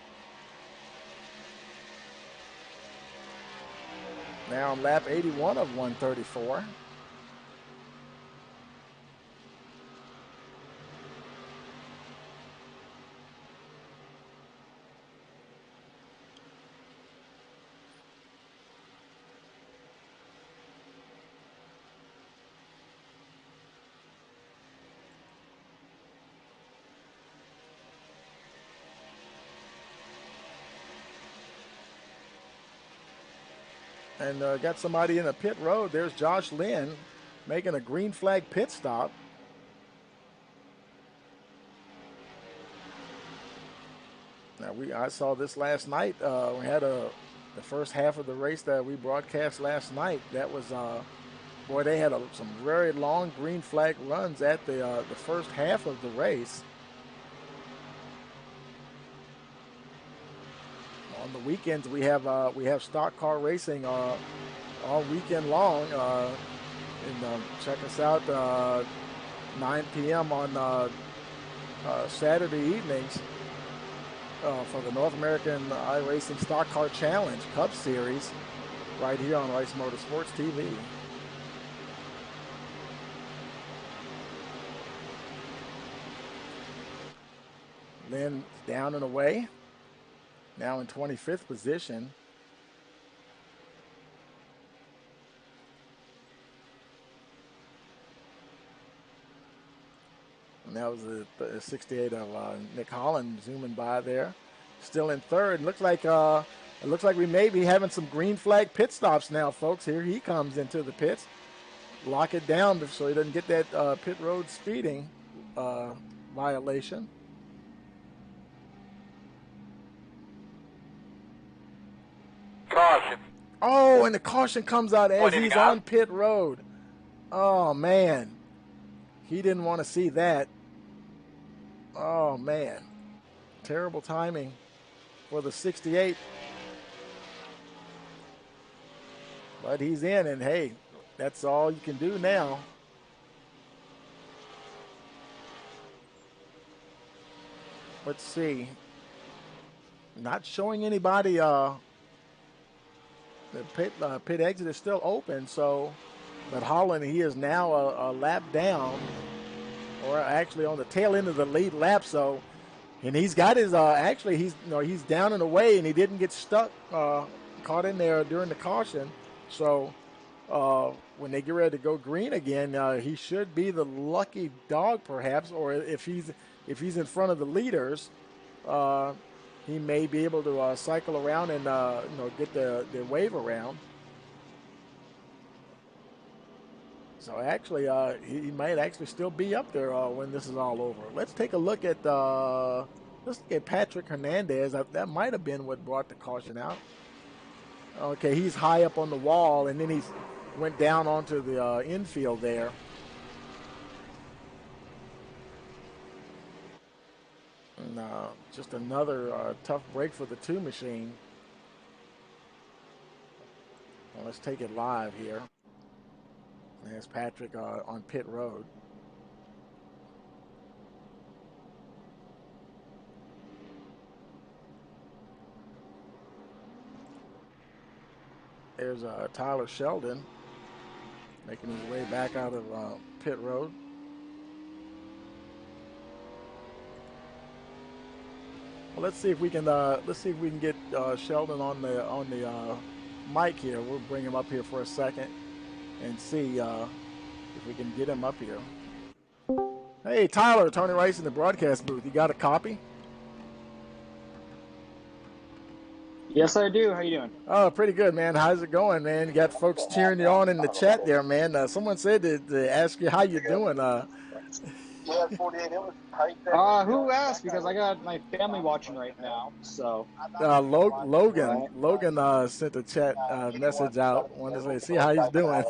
Now on lap 81 of 134. And got somebody in the pit road. There's Josh Lynn making a green flag pit stop. Now I saw this last night. We had a the first half of the race that we broadcast last night. That was boy, they had some very long green flag runs at the first half of the race. On the weekends, we have stock car racing all weekend long. And check us out 9 p.m. on Saturday evenings for the North American iRacing Stock Car Challenge Cup Series right here on Rice Motorsports TV. Lynn down and away, now in 25th position. And that was the 68 of Nick Holland zooming by there. Still in third. It looks like we may be having some green flag pit stops now, folks. Here he comes into the pits. Lock it down so he doesn't get that pit road speeding violation. Caution. Oh, and the caution comes out as he's on pit road. Oh, man. He didn't want to see that. Oh, man. Terrible timing for the 68. But he's in, and hey, that's all you can do now. Let's see. Not showing anybody. The pit exit is still open, so, but Holland, he is now a lap down, or actually on the tail end of the lead lap. So, and he's got his actually he's down and away, and he didn't get stuck caught in there during the caution. So when they get ready to go green again, he should be the lucky dog, perhaps, or if he's in front of the leaders. He may be able to cycle around and get the wave around. So actually, he might actually still be up there when this is all over. Let's take a look at Patrick Hernandez. That might have been what brought the caution out. Okay, he's high up on the wall, and then he went down onto the infield there. And just another tough break for the 2 machine. Well, let's take it live here. There's Patrick on pit road. There's Tyler Sheldon making his way back out of pit road. Well, let's see if we can get Sheldon on the mic here. We'll bring him up here for a second and see if we can get him up here. Hey, Tyler, Tony Rice in the broadcast booth. You got a copy? Yes, I do. How you doing? Oh, pretty good, man. How's it going, man? You got folks cheering you on in the chat there, man. Someone said to ask you how you doing. Who asked? Because I got my family watching right now. So Logan sent a chat message out. Wanted to see how he's doing.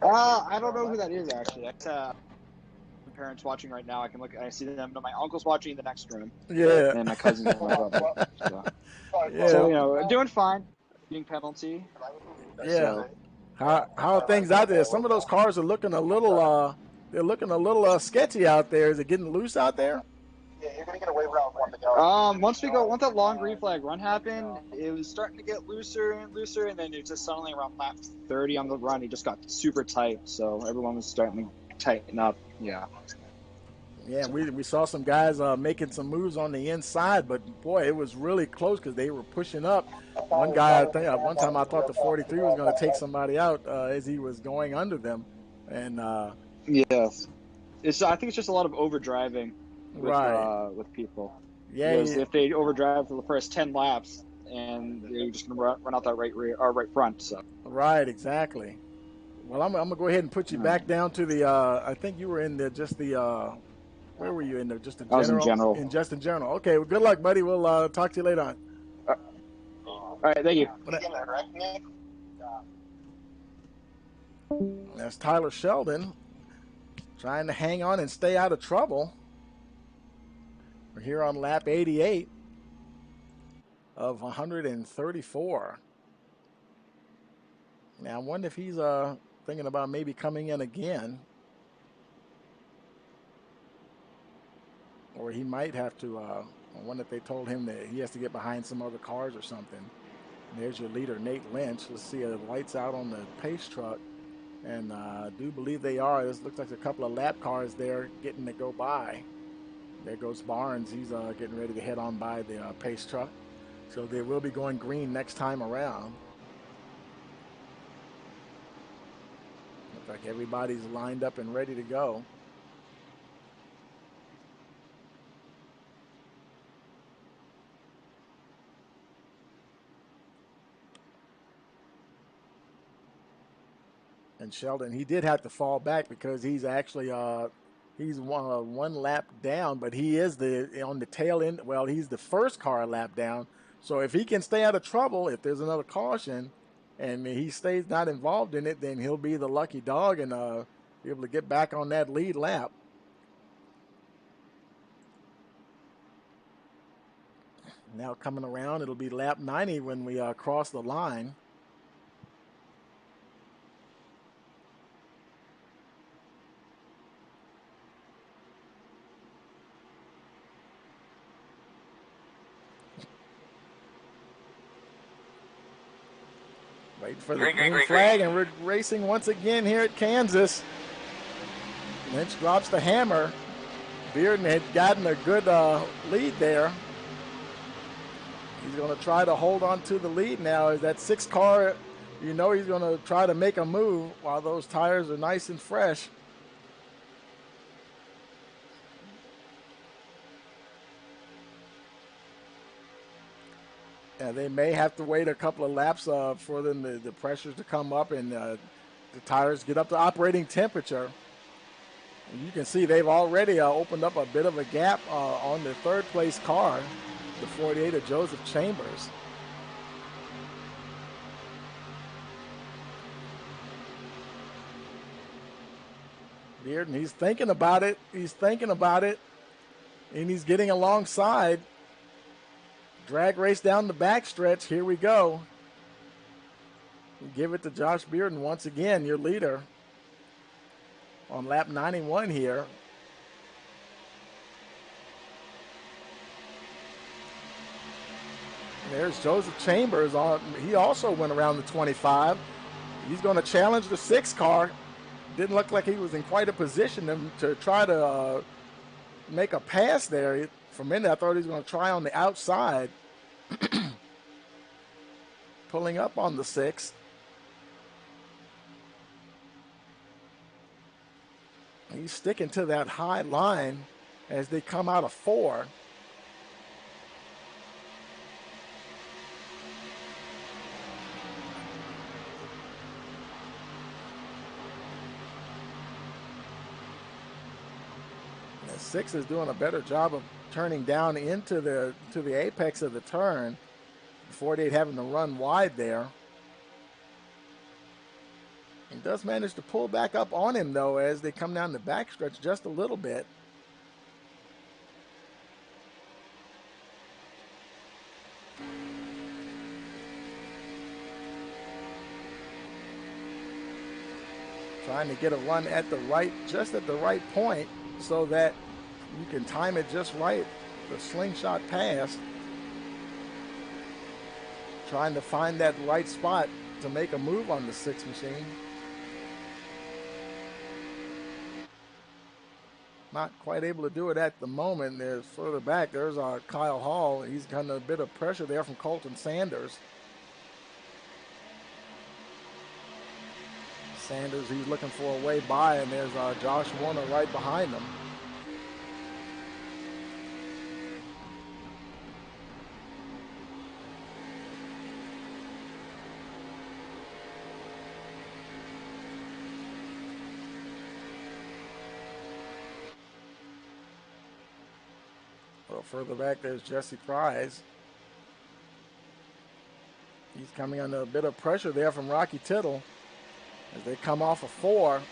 I don't know who that is actually. Parents watching right now. I see them. My uncle's watching in the next room. Yeah. And my cousins and my brother. So, yeah. So doing fine. Being penalty. Yeah. So. How are things out there? Some of those cars are looking a little. They're looking a little sketchy out there. Is it getting loose out there? Yeah, you're gonna get a wave around one to go. Once that long green flag run happened, it was starting to get looser and looser, and then it just suddenly around lap 30 on the run, it just got super tight. So everyone was starting to tighten up. Yeah. Yeah, we saw some guys making some moves on the inside, but boy, it was really close because they were pushing up. One guy, I think, one time I thought the 43 was going to take somebody out as he was going under them, and yes, I think it's just a lot of overdriving with people. Yeah, because if they overdrive for the first 10 laps, and they're just going to run out that right rear or right front. So right, exactly. Well, I'm gonna go ahead and put you back down to the. I think you were in the where were you in there? Just the general. I was in general. In general. Okay. Well, good luck, buddy. We'll talk to you later on. All right, thank you. That's Tyler Sheldon trying to hang on and stay out of trouble. We're here on lap 88 of 134. Now I wonder if he's thinking about maybe coming in again. Or he might have to, I wonder if they told him that he has to get behind some other cars or something. And there's your leader, Nate Lynch. Let's see, the lights out on the pace truck. And I do believe they are. This looks like a couple of lap cars there getting to go by. There goes Barnes. He's getting ready to head on by the pace truck. So they will be going green next time around. Looks like everybody's lined up and ready to go. And Sheldon, he did have to fall back because he's actually he's one lap down, but he is on the tail end. Well, he's the first car a lap down. So if he can stay out of trouble, if there's another caution, and he stays not involved in it, then he'll be the lucky dog and be able to get back on that lead lap. Now coming around, it'll be lap 90 when we cross the line. Waiting for the green flag, and we're racing once again here at Kansas. Lynch drops the hammer. Bearden had gotten a good lead there. He's going to try to hold on to the lead now. As that 6 car, you know he's going to try to make a move while those tires are nice and fresh. They may have to wait a couple of laps for them the pressures to come up and the tires get up to operating temperature. And you can see they've already opened up a bit of a gap on the 3rd place car, the 48 of Joseph Chambers. Bearden, he's thinking about it. He's thinking about it, and he's getting alongside. Drag race down the backstretch. Here we go. We give it to Josh Bearden once again, your leader, on lap 91 here. There's Joseph Chambers. He also went around the 25. He's going to challenge the 6 car. Didn't look like he was in quite a position to try to make a pass there. For a minute, I thought he was going to try on the outside. Pulling up on the 6. He's sticking to that high line as they come out of 4. The 6 is doing a better job of turning down into the apex of the turn. 48 having to run wide there. He does manage to pull back up on him, though, as they come down the backstretch just a little bit. Trying to get a run at just at the right point so that you can time it just right. The slingshot pass. Trying to find that right spot to make a move on the 6 machine. Not quite able to do it at the moment. There's further back. There's Kyle Hall. He's got a bit of pressure there from Colton Sanders. Sanders, he's looking for a way by, and there's Josh Warner right behind him. Further back, there's Jesse Prize. He's coming under a bit of pressure there from Rocky Tittle as they come off a 4.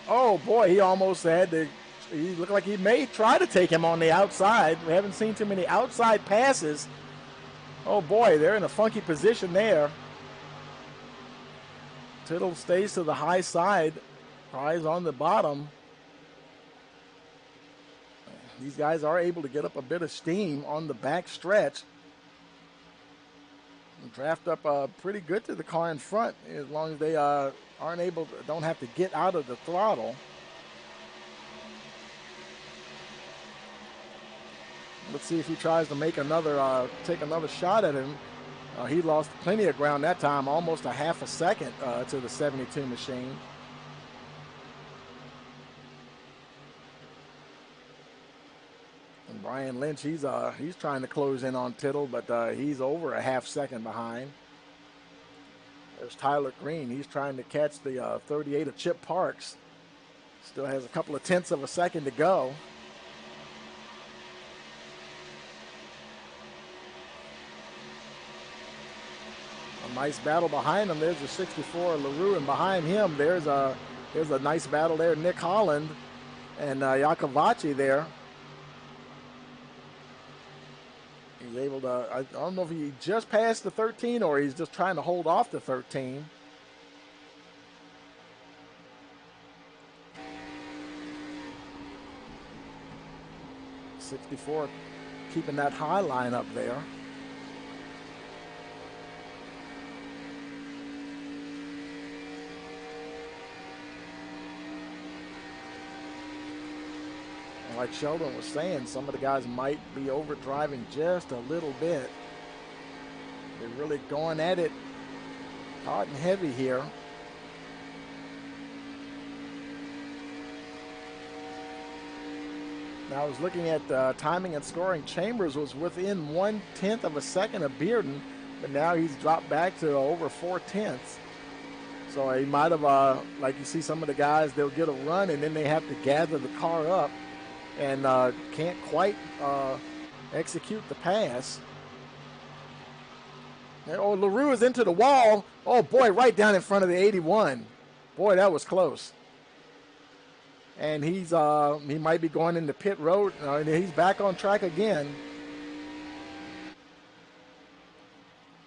Oh boy, he almost had to. He looked like he may try to take him on the outside. We haven't seen too many outside passes. Oh boy, they're in a funky position there. Tittle stays to the high side. Prize on the bottom. These guys are able to get up a bit of steam on the back stretch. Draft up pretty good to the car in front as long as they aren't able to, don't have to get out of the throttle. Let's see if he tries to make another, take another shot at him. He lost plenty of ground that time, almost a half a second to the 72 machine. And Brian Lynch, he's trying to close in on Tittle, but he's over a half second behind. There's Tyler Green. He's trying to catch the 38 of Chip Parks. Still has a couple of tenths of a second to go. A nice battle behind him. There's a 64 LaRue, and behind him there's a nice battle there. Nick Holland and Yakovacci there. He's able to, I don't know if he just passed the 13 or he's just trying to hold off the 13. '64 keeping that high line up there. Like Sheldon was saying, some of the guys might be overdriving just a little bit. They're really going at it hot and heavy here. Now I was looking at timing and scoring. Chambers was within 1/10 of a second of Bearden, but now he's dropped back to over 4/10. So he might have, like you see some of the guys, they'll get a run and then they have to gather the car up and can't quite execute the pass. Oh, LaRue is into the wall. Oh, boy, right down in front of the 81. Boy, that was close. And he's he might be going into pit road. And he's back on track again.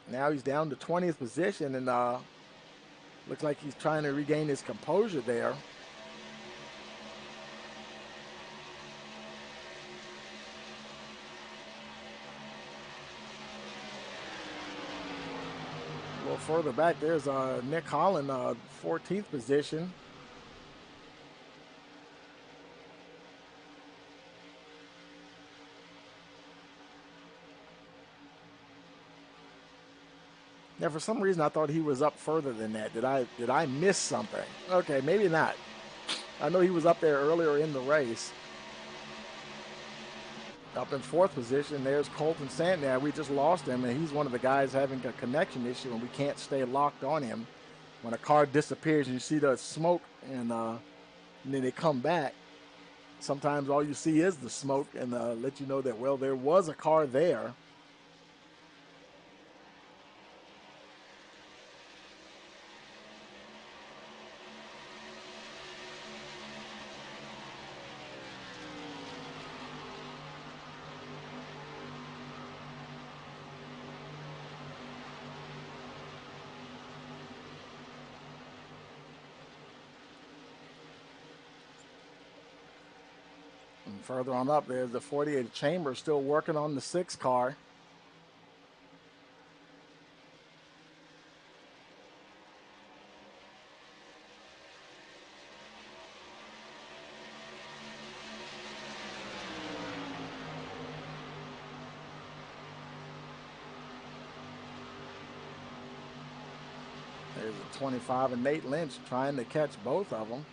Now he's down to 20th position, and looks like he's trying to regain his composure there. A little further back, there's Nick Holland, 14th position. Now, for some reason, I thought he was up further than that. Did I miss something? Okay, maybe not. I know he was up there earlier in the race. Up in 4th position, there's Colton Santner. We just lost him, and he's one of the guys having a connection issue, and we can't stay locked on him. When a car disappears, you see the smoke, and then they come back. Sometimes all you see is the smoke, and let you know that, well, there was a car there. Further on up, there's the 48 Chambers still working on the 6 car. There's a 25 and Nate Lynch trying to catch both of them.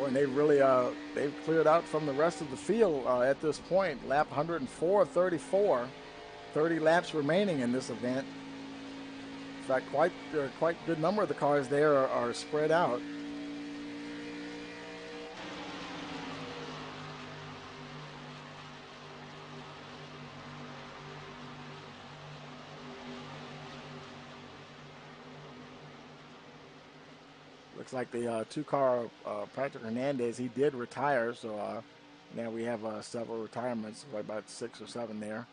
And they really they've cleared out from the rest of the field at this point. Lap 104.34, 30 laps remaining in this event. In fact, quite a good number of the cars there are spread out. Looks like the two-car Patrick Hernandez, he did retire, so now we have several retirements, like about 6 or 7 there.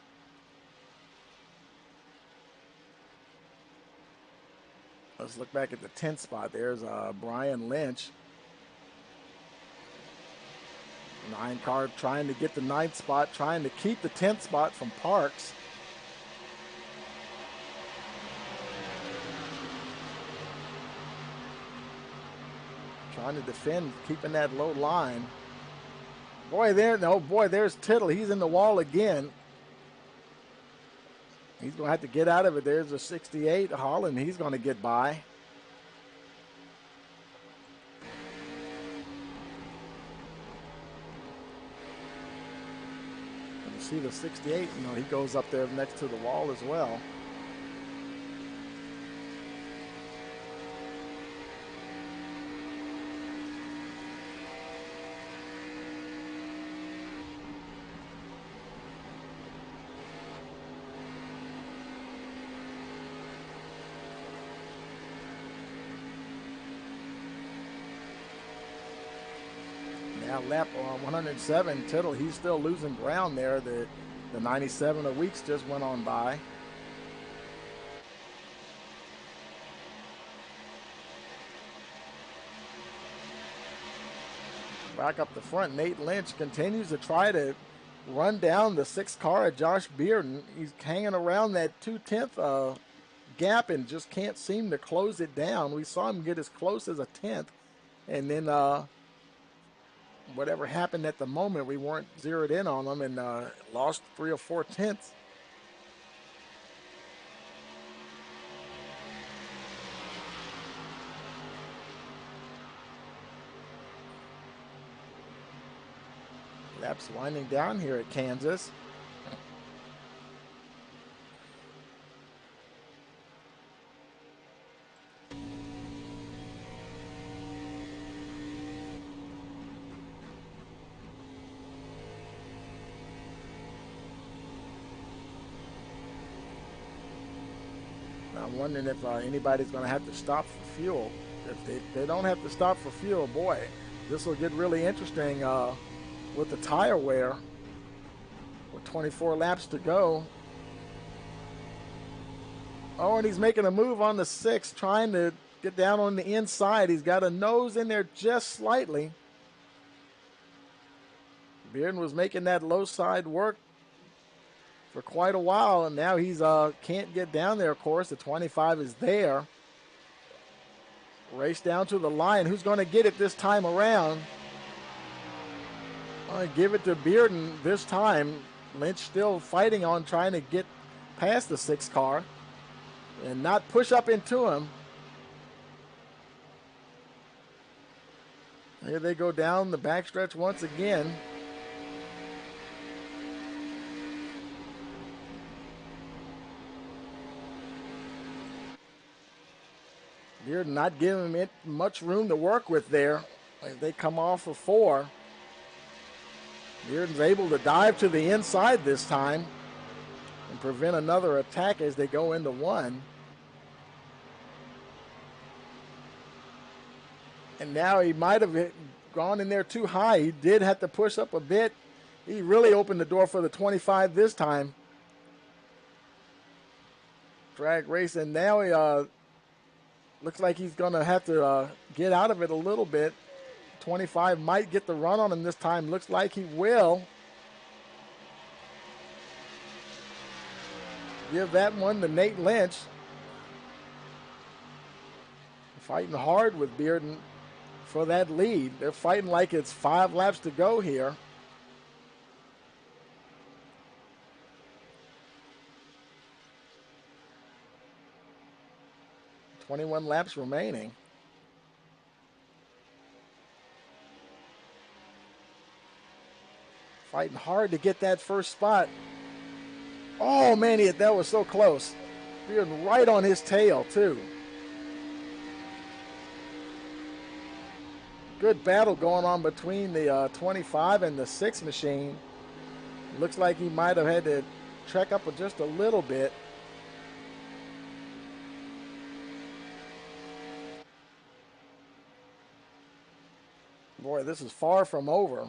Let's look back at the 10th spot. There's Brian Lynch. 9 car trying to get the 9th spot, trying to keep the 10th spot from Parks. Trying to defend, keeping that low line. Boy, there's Tittle. He's in the wall again. He's going to have to get out of it. There's a 68 Holland. He's going to get by. And you see the 68, he goes up there next to the wall as well. Now lap 107, Tittle, he's still losing ground there. The 97 of Weeks just went on by. Back up the front, Nate Lynch continues to try to run down the 6th car of Josh Bearden. He's hanging around that 2/10 gap and just can't seem to close it down. We saw him get as close as a 10th, and then whatever happened at the moment, we weren't zeroed in on them and lost 3 or 4 tenths. Laps winding down here at Kansas. I'm wondering if anybody's going to have to stop for fuel. If they don't have to stop for fuel, boy, this will get really interesting with the tire wear. With 24 laps to go. Oh, and he's making a move on the 6, trying to get down on the inside. He's got a nose in there just slightly. Bearden was making that low side work for quite a while, and now he's can't get down there. Of course, the 25 is there. Race down to the line. Who's going to get it this time around? I give it to Bearden this time. Lynch still fighting on trying to get past the 6 car and not push up into him. Here they go down the backstretch once again. Bearden not giving it much room to work with there. They come off of 4. Bearden's able to dive to the inside this time and prevent another attack as they go into 1. And now he might have gone in there too high. He did have to push up a bit. He really opened the door for the 25 this time. Drag race, and now he looks like he's going to have to get out of it a little bit. 25 might get the run on him this time. Looks like he will. Give that one to Nate Lynch. Fighting hard with Bearden for that lead. They're fighting like it's 5 laps to go here. "21 laps remaining. Fighting hard to get that first spot. Oh, man, that was so close. Bearden right on his tail, too. Good battle going on between the 25 and the 6 machine. Looks like he might have had to trek up just a little bit. Boy, this is far from over.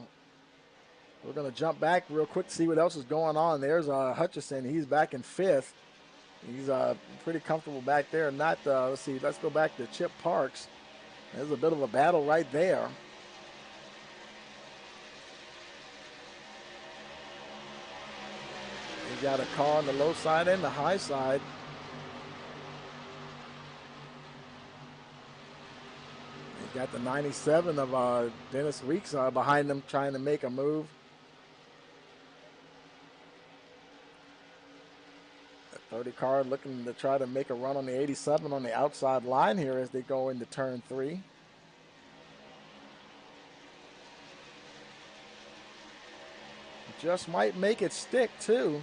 We're going to jump back real quick to see what else is going on. There's Hutchison. He's back in 5th. He's pretty comfortable back there. Not, let's see, let's go back to Chip Parks. There's a bit of a battle right there. He's got a car on the low side and the high side. He's got the 97 of Dennis Weeks behind him trying to make a move. The 30 car looking to try to make a run on the 87 on the outside line here as they go into turn 3. Just might make it stick too.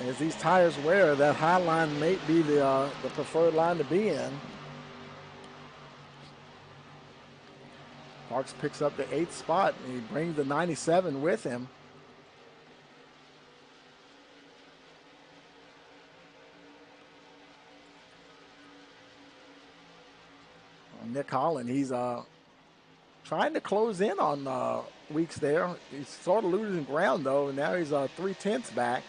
As these tires wear, that high line may be the preferred line to be in. Parks picks up the 8th spot and he brings the 97 with him. Nick Holland, he's trying to close in on Weeks there. He's sort of losing ground though, and now he's 3/10 back.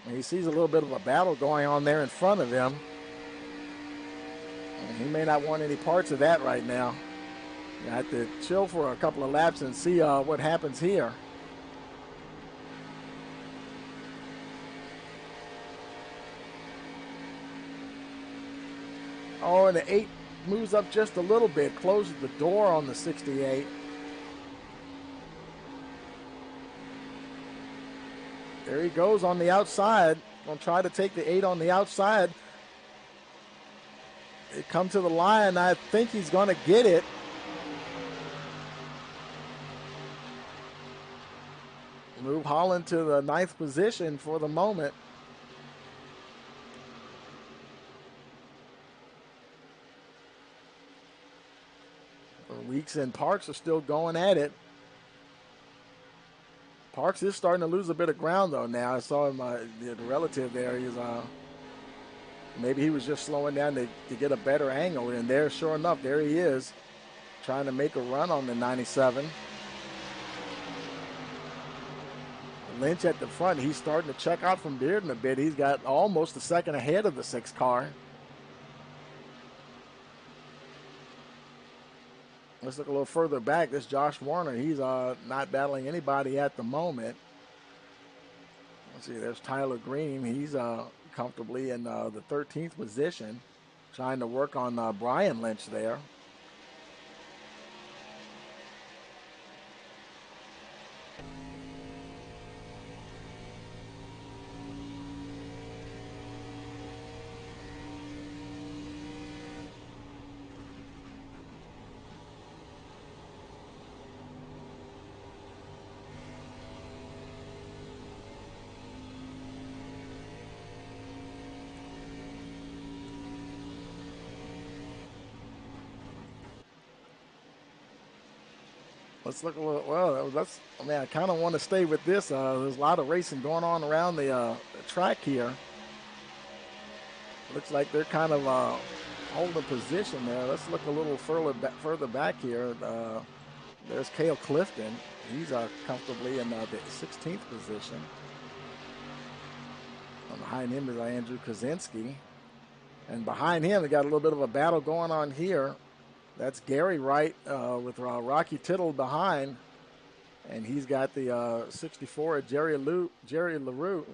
And he sees a little bit of a battle going on there in front of him. And he may not want any parts of that right now. You have to chill for a couple of laps and see what happens here. Oh, and the 8 moves up just a little bit, closes the door on the 68. There he goes on the outside. Gonna try to take the 8 on the outside. It comes to the line. I think he's gonna get it. Move Holland to the 9th position for the moment. Weeks and Parks are still going at it. Parks is starting to lose a bit of ground though now. I saw him, the relative there. He's maybe he was just slowing down to get a better angle. And there, sure enough, there he is, trying to make a run on the 97. Lynch at the front. He's starting to check out from Bearden a bit. He's got almost a second ahead of the 6 car. Let's look a little further back. This Josh Warner, he's not battling anybody at the moment. Let's see, there's Tyler Green. He's comfortably in the 13th position, trying to work on Brian Lynch there. Let's look a little, well, I mean, I kind of want to stay with this. There's a lot of racing going on around the track here. Looks like they're kind of holding position there. Let's look a little further back here. There's Cale Clifton. He's comfortably in the 16th position. And behind him is Andrew Kaczynski. And behind him, they got a little bit of a battle going on here. That's Gary Wright with Rocky Tittle behind. And he's got the 64 at Jerry LaRue.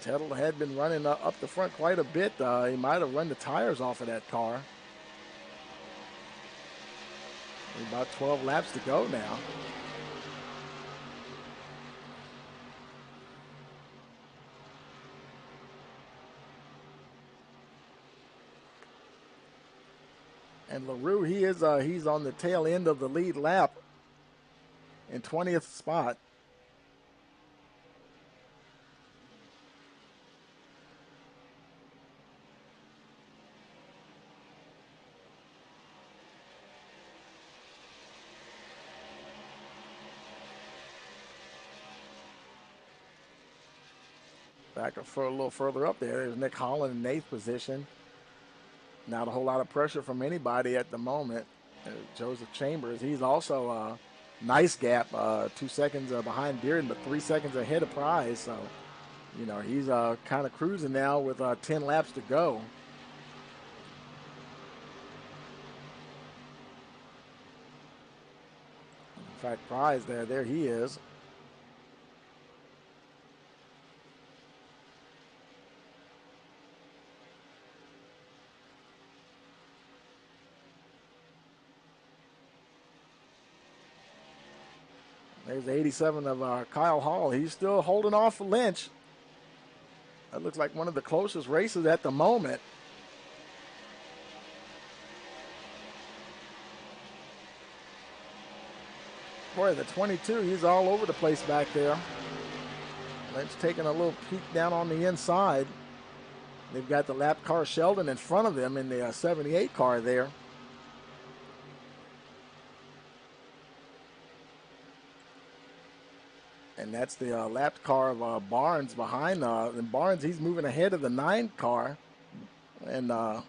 Tittle had been running up the front quite a bit. He might have run the tires off of that car. About 12 laps to go now. And LaRue, he's on the tail end of the lead lap in 20th spot. Back a little further up there. There's Nick Holland in 8th position. Not a whole lot of pressure from anybody at the moment. Joseph Chambers, he's also nice gap, 2 seconds behind Bearden, but 3 seconds ahead of Prize. So, you know, he's kind of cruising now with 10 laps to go. In fact, Prize there he is. There's the 87 of Kyle Hall. He's still holding off Lynch. That looks like one of the closest races at the moment. Boy, the 22, he's all over the place back there. Lynch taking a little peek down on the inside. They've got the lap car Sheldon in front of them in the 78 car there. And that's the lapped car of Barnes behind. And Barnes, he's moving ahead of the 9 car. And so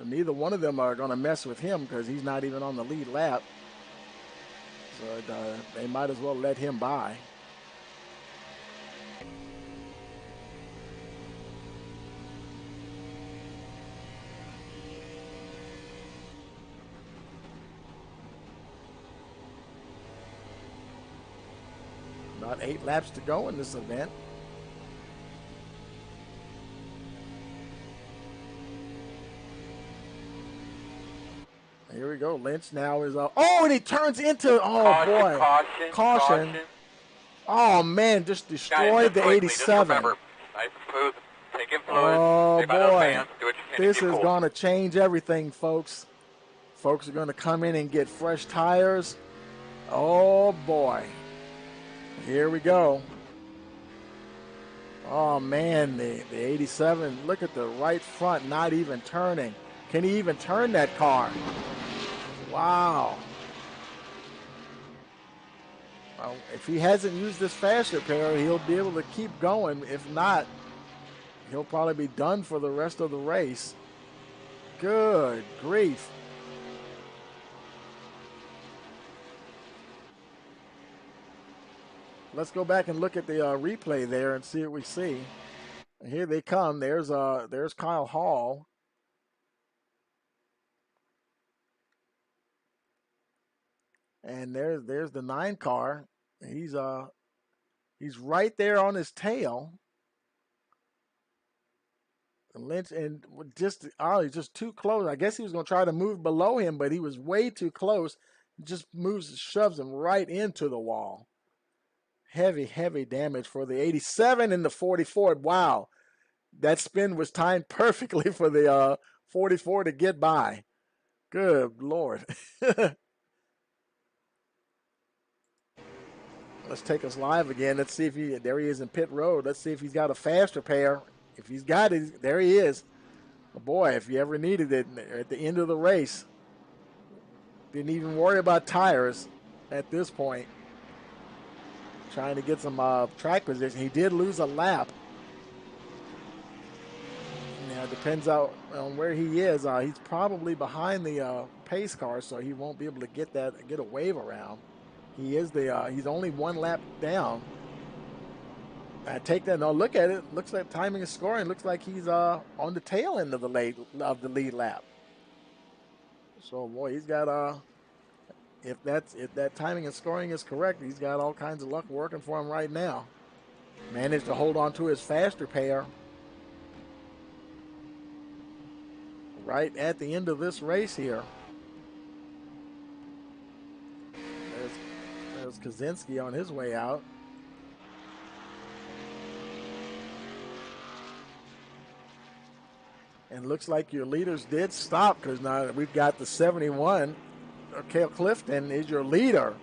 neither one of them are going to mess with him because he's not even on the lead lap. So they might as well let him by. About 8 laps to go in this event. Here we go. Lynch now is and he turns into caution. Oh man, just destroyed the 87. Oh boy, this is going to change everything, folks. Folks are going to come in and get fresh tires. Oh boy. Here we go. Oh man, the 87, look at the right front, not even turning. Can he even turn that car? Wow. Well, if he hasn't used this fast repair, he'll be able to keep going. If not, he'll probably be done for the rest of the race. Good grief. Let's go back and look at the replay there and see what we see. Here they come. There's Kyle Hall. And there's the 9 car. He's right there on his tail. Lynch and he's just too close. I guess he was going to try to move below him, but he was way too close. Just shoves him right into the wall. Heavy damage for the 87 and the 44. Wow. That spin was timed perfectly for the 44 to get by. Good Lord. Let's take us live again. Let's see if there he is in pit road. Let's see if he's got a fast repair. If he's got it, there he is. Oh boy, if you ever needed it at the end of the race, didn't even worry about tires at this point. Trying to get some track position. He did lose a lap. Now it depends on where he is. He's probably behind the pace car, so he won't be able to get a wave around. He is he's only 1 lap down. I take that. No, look at it. Looks like timing and scoring. Looks like he's on the tail end of the lead lap. So boy, he's got if that timing and scoring is correct, he's got all kinds of luck working for him right now. Managed to hold on to his fast repair right at the end of this race here. There's Kaczynski on his way out. And looks like your leaders did stop because now we've got the 71. Cale Clifton is your leader.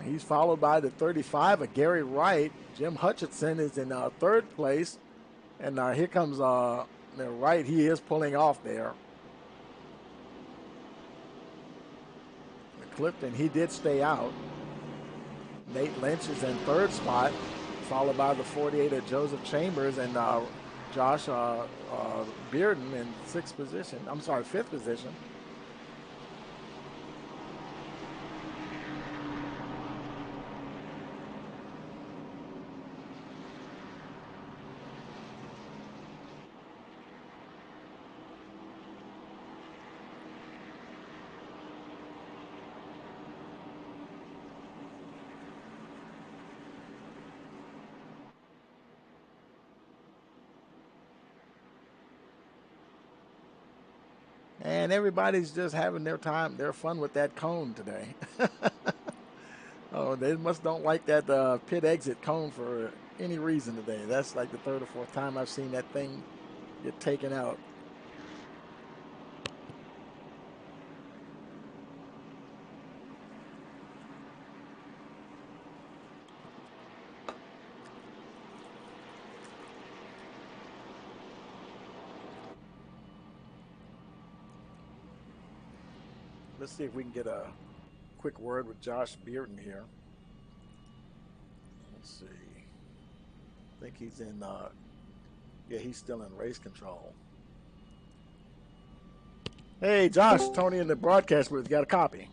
He's followed by the 35 of Gary Wright. Jim Hutchinson is in 3rd place. And here comes Wright. He is pulling off there. Clifton, he did stay out. Nate Lynch is in third spot, followed by the 48 of Joseph Chambers and Josh Bearden in fifth position. And everybody's just having their fun with that cone today. Oh, they must don't like that pit exit cone for any reason today. That's like the third or fourth time I've seen that thing get taken out. Let's see if we can get a quick word with Josh Bearden here. Let's see. I think he's in, yeah, he's still in race control. Hey, Josh, Tony in the broadcast booth. Got a copy.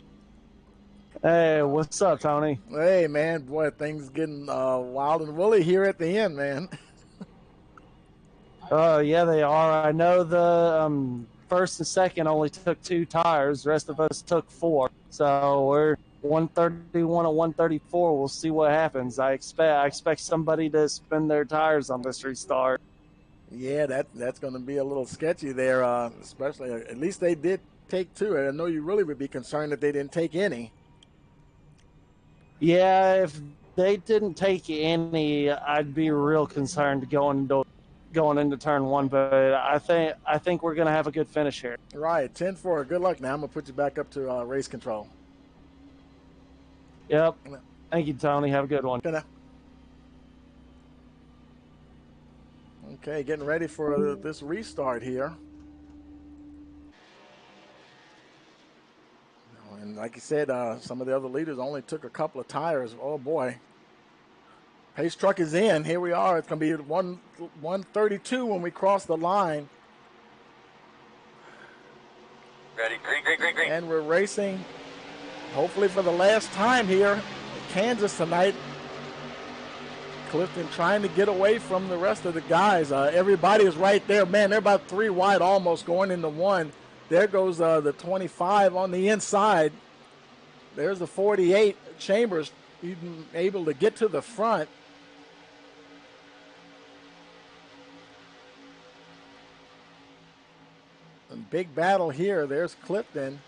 Hey, what's up, Tony? Hey, man, boy, things getting wild and woolly here at the end, man. Yeah, they are. I know the first and second only took 2 tires. The rest of us took 4. So we're 131 and 134. We'll see what happens. I expect somebody to spin their tires on this restart. Yeah, that's going to be a little sketchy there, especially at least they did take 2. I know you really would be concerned that they didn't take any. Yeah, if they didn't take any, I'd be real concerned going into turn 1. But I think we're gonna have a good finish here. Right, 10-4. Good luck. Now I'm gonna put you back up to race control. Yep. Thank you, Tony. Have a good one. Okay, getting ready for this restart here. And like you said, some of the other leaders only took a couple of tires. Oh boy. Pace truck is in. Here we are. It's going to be 132 when we cross the line. Ready, green. And we're racing, hopefully for the last time here in Kansas tonight. Clifton trying to get away from the rest of the guys. Everybody is right there. Man, they're about 3 wide almost going into 1. There goes the 25 on the inside. There's the 48. Chambers even able to get to the front. And big battle here. There's Clifton.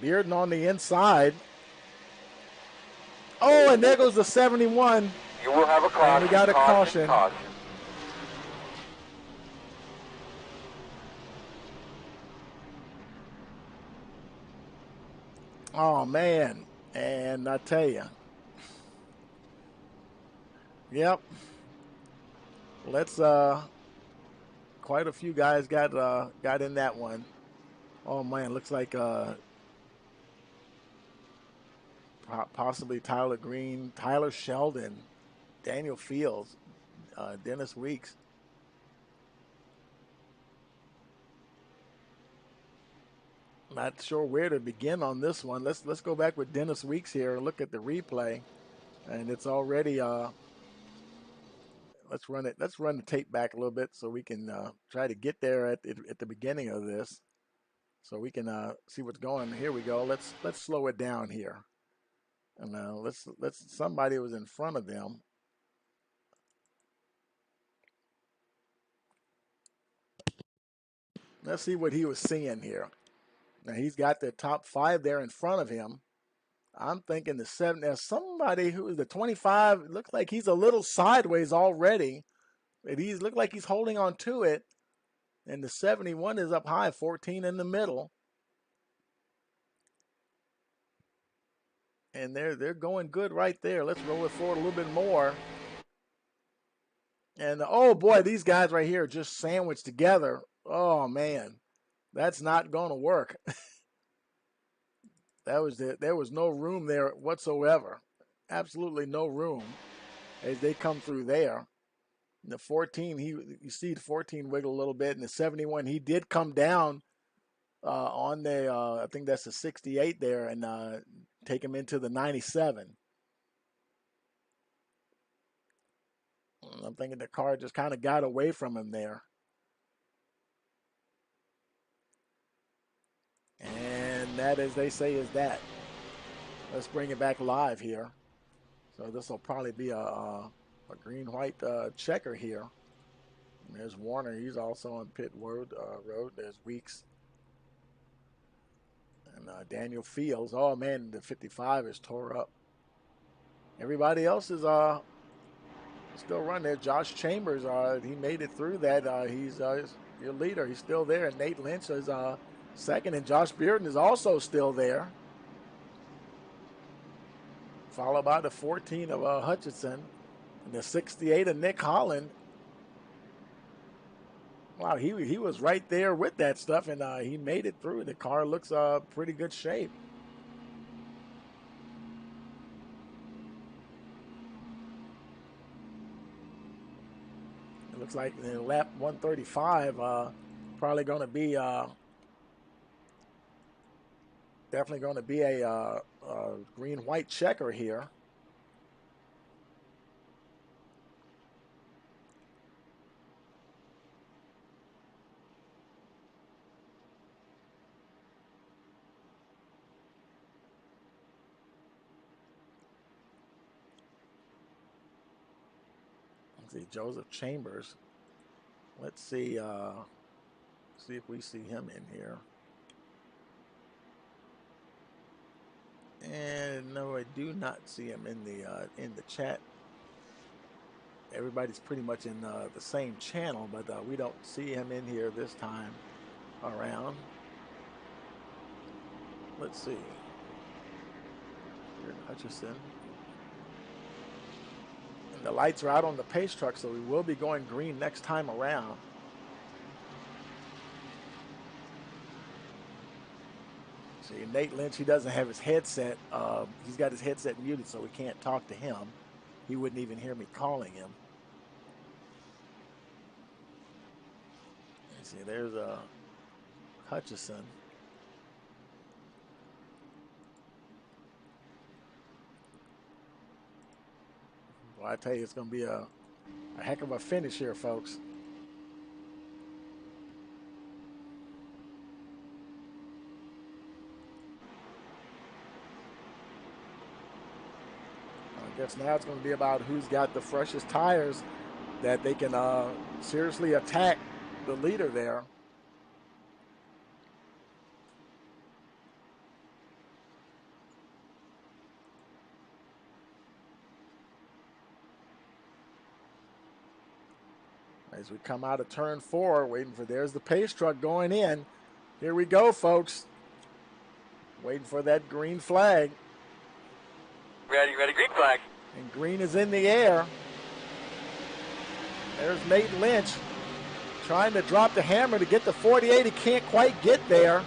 Bearden on the inside. Oh, and there goes the 71. You will have a caution. And we got a caution. Oh, man. And I tell you. Yep. Let's quite a few guys got in that one. Oh man, looks like possibly Tyler Green, Tyler Sheldon, Daniel Fields, Dennis Weeks. Not sure where to begin on this one. Let's go back with Dennis Weeks here and look at the replay. And it's already let's run the tape back a little bit so we can try to get there at the beginning of this, so we can see what's going. Here we go. Let's slow it down here, and let's somebody was in front of them. Let's see what he was seeing here. Now he's got the top 5 there in front of him. I'm thinking the 7. There's somebody who is the 25. Looks like he's a little sideways already. He's looked like he's holding on to it. And the 71 is up high, 14 in the middle. And they're going good right there. Let's roll it forward a little bit more. And oh boy, these guys right here are just sandwiched together. Oh man, that's not going to work. There was no room there whatsoever. Absolutely no room as they come through there. In the 14, you see the 14 wiggle a little bit. In the 71, he did come down on the, I think that's the 68 there, and take him into the 97. I'm thinking the car just kind of got away from him there. And that, as they say, is that. Let's bring it back live here. So this will probably be a green-white checker here. And there's Warner. He's also on pit road. There's Weeks. And Daniel Fields. Oh, man, the 55 is tore up. Everybody else is still running there. Josh Chambers, he made it through that. He's your leader. He's still there. And Nate Lynch is second. And Josh Bearden is also still there. Followed by the 14 of Hutchinson. And the 68 of Nick Holland. Wow, he was right there with that stuff, and he made it through. The car looks pretty good shape. It looks like in lap 135, probably going to be definitely going to be a green-white checker here. See Joseph Chambers. Let's see if we see him in here. And no, I do not see him in the chat. Everybody's pretty much in the same channel, but we don't see him in here this time around. Let's see. Here in Hutchison. The lights are out on the pace truck, so we will be going green next time around. See, Nate Lynch, he doesn't have his headset. He's got his headset muted, so we can't talk to him. He wouldn't even hear me calling him. See, there's Hutchison. Well, I tell you, it's going to be a heck of a finish here, folks. I guess now it's going to be about who's got the freshest tires that they can seriously attack the leader there. As we come out of turn 4, waiting for, there's the pace truck going in. Here we go, folks. Waiting for that green flag. Ready, green flag. And green is in the air. There's Nate Lynch trying to drop the hammer to get the 48. He can't quite get there.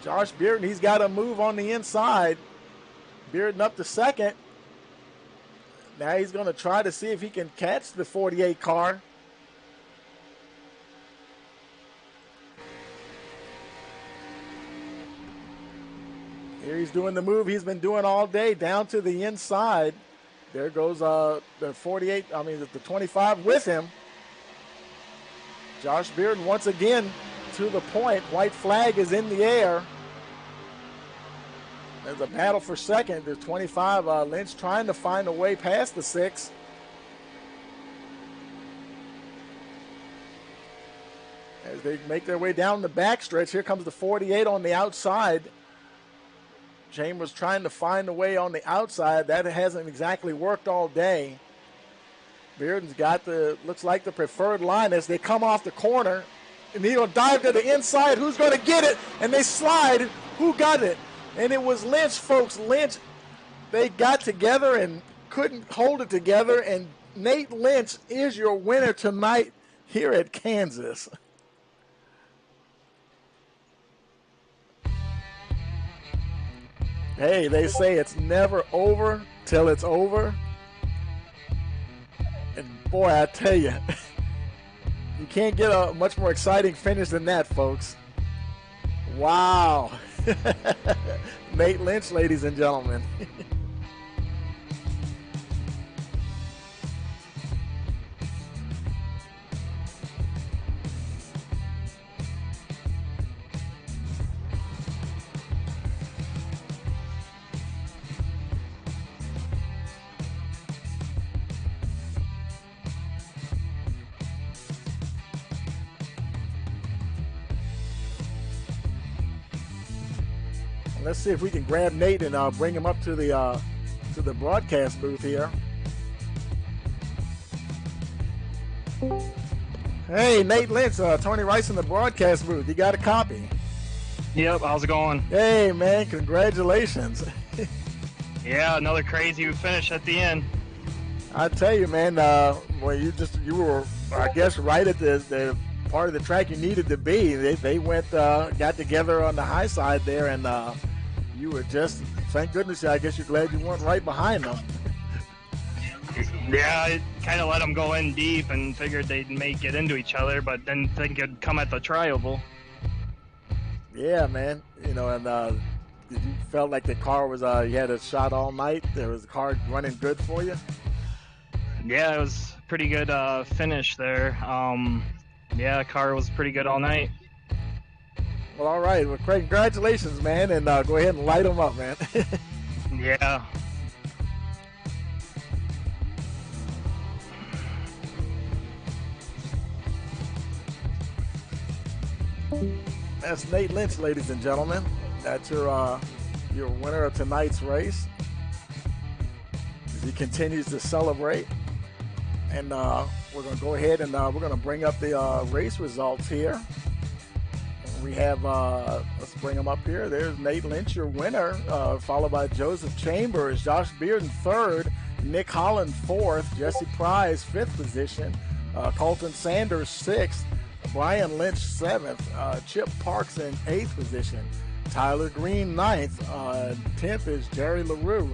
Josh Bearden, he's got to move on the inside. Bearden up to second. Now he's going to try to see if he can catch the 48 car. Here he's doing the move he's been doing all day, down to the inside. There goes the 48, the 25 with him. Josh Bearden once again to the point. White flag is in the air. There's a battle for second. There's 25. Lynch trying to find a way past the 6. As they make their way down the backstretch, here comes the 48 on the outside. Chambers trying to find a way on the outside. That hasn't exactly worked all day. Bearden's got looks like the preferred line as they come off the corner. And he'll dive to the inside. Who's going to get it? And they slide. Who got it? And it was Lynch, folks. Lynch, they got together and couldn't hold it together. And Nate Lynch is your winner tonight here at Kansas. Hey, they say it's never over till it's over. And boy, I tell you, you can't get a much more exciting finish than that, folks. Wow. Nate Lynch, ladies and gentlemen. Let's see if we can grab Nate and bring him up to the broadcast booth here. Hey, Nate Lynch, Tony Rice in the broadcast booth. You got a copy? Yep, how's it going? Hey, man, congratulations. Yeah, another crazy finish at the end. I tell you, man, well, you were, I guess, right at the part of the track you needed to be. They went, got together on the high side there, and you were just, thank goodness, I guess you're glad you weren't right behind them. Yeah, I kind of let them go in deep and figured they may get into each other, but didn't think it'd come at the tri-oval. Yeah, man. You know, and you felt like the car was, you had a shot all night? There was the car running good for you? Yeah, it was a pretty good finish there. Yeah, the car was pretty good all night. Well, all right. Well, Craig, congratulations, man, and go ahead and light them up, man. Yeah. That's Nate Lynch, ladies and gentlemen. That's your winner of tonight's race. As he continues to celebrate. And we're going to go ahead and we're going to bring up the race results here. We have, let's bring them up here. There's Nate Lynch, your winner, followed by Joseph Chambers, Josh Bearden third, Nick Holland fourth, Jesse Prize fifth position, Colton Sanders sixth, Brian Lynch seventh, Chip Parks in eighth position, Tyler Green ninth, 10th is Jerry LaRue,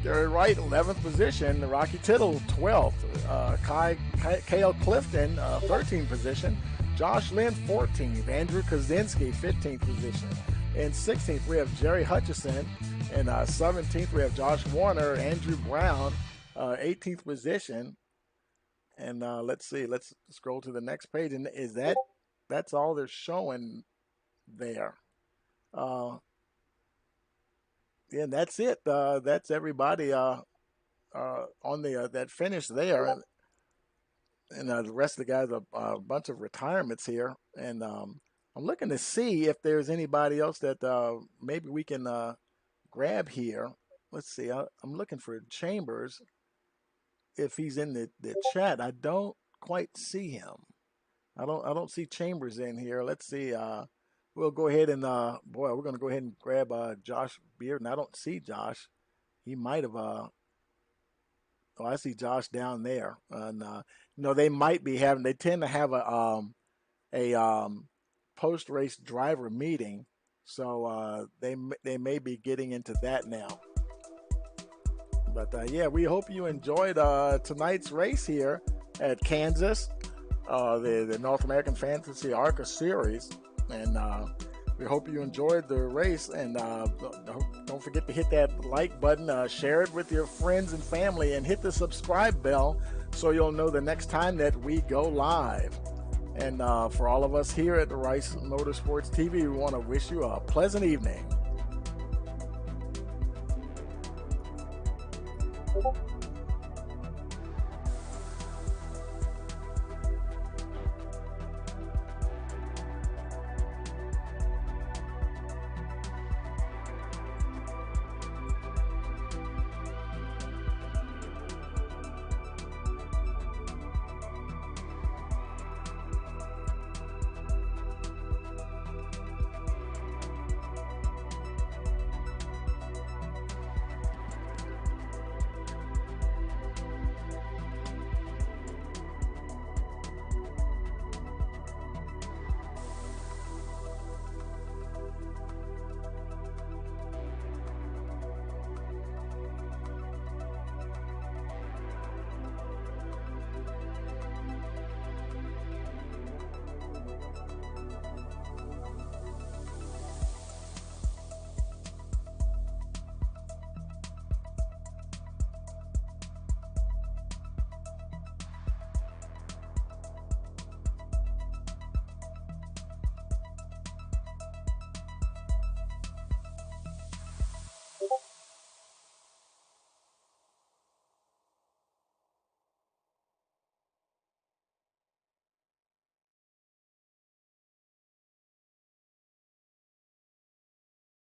Gary Wright 11th position, Rocky Tittle 12th, Cale Clifton 13th position, Josh Lynn 14th, Andrew Kaczynski 15th position. In 16th we have Jerry Hutchison, and 17th we have Josh Warner, Andrew Brown 18th position. And let's see, let's scroll to the next page, and that's all they're showing there. Yeah, that's it. That's everybody on the that finish there, and the rest of the guys a bunch of retirements here. And I'm looking to see if there's anybody else that maybe we can grab here. Let's see. I'm looking for Chambers. If he's in the chat, I don't quite see him. I don't see Chambers in here. Let's see. We'll go ahead and boy, we're gonna go ahead and grab Josh Bearden. I don't see Josh. He might have oh, I see Josh down there. And you know, they might be having, they tend to have a post race driver meeting. So they may be getting into that now. But yeah, we hope you enjoyed tonight's race here at Kansas, the North American Fantasy ARCA Series, and we hope you enjoyed the race. And don't forget to hit that like button, share it with your friends and family, and hit the subscribe bell so you'll know the next time that we go live. And for all of us here at the Rice Motorsports TV, we want to wish you a pleasant evening.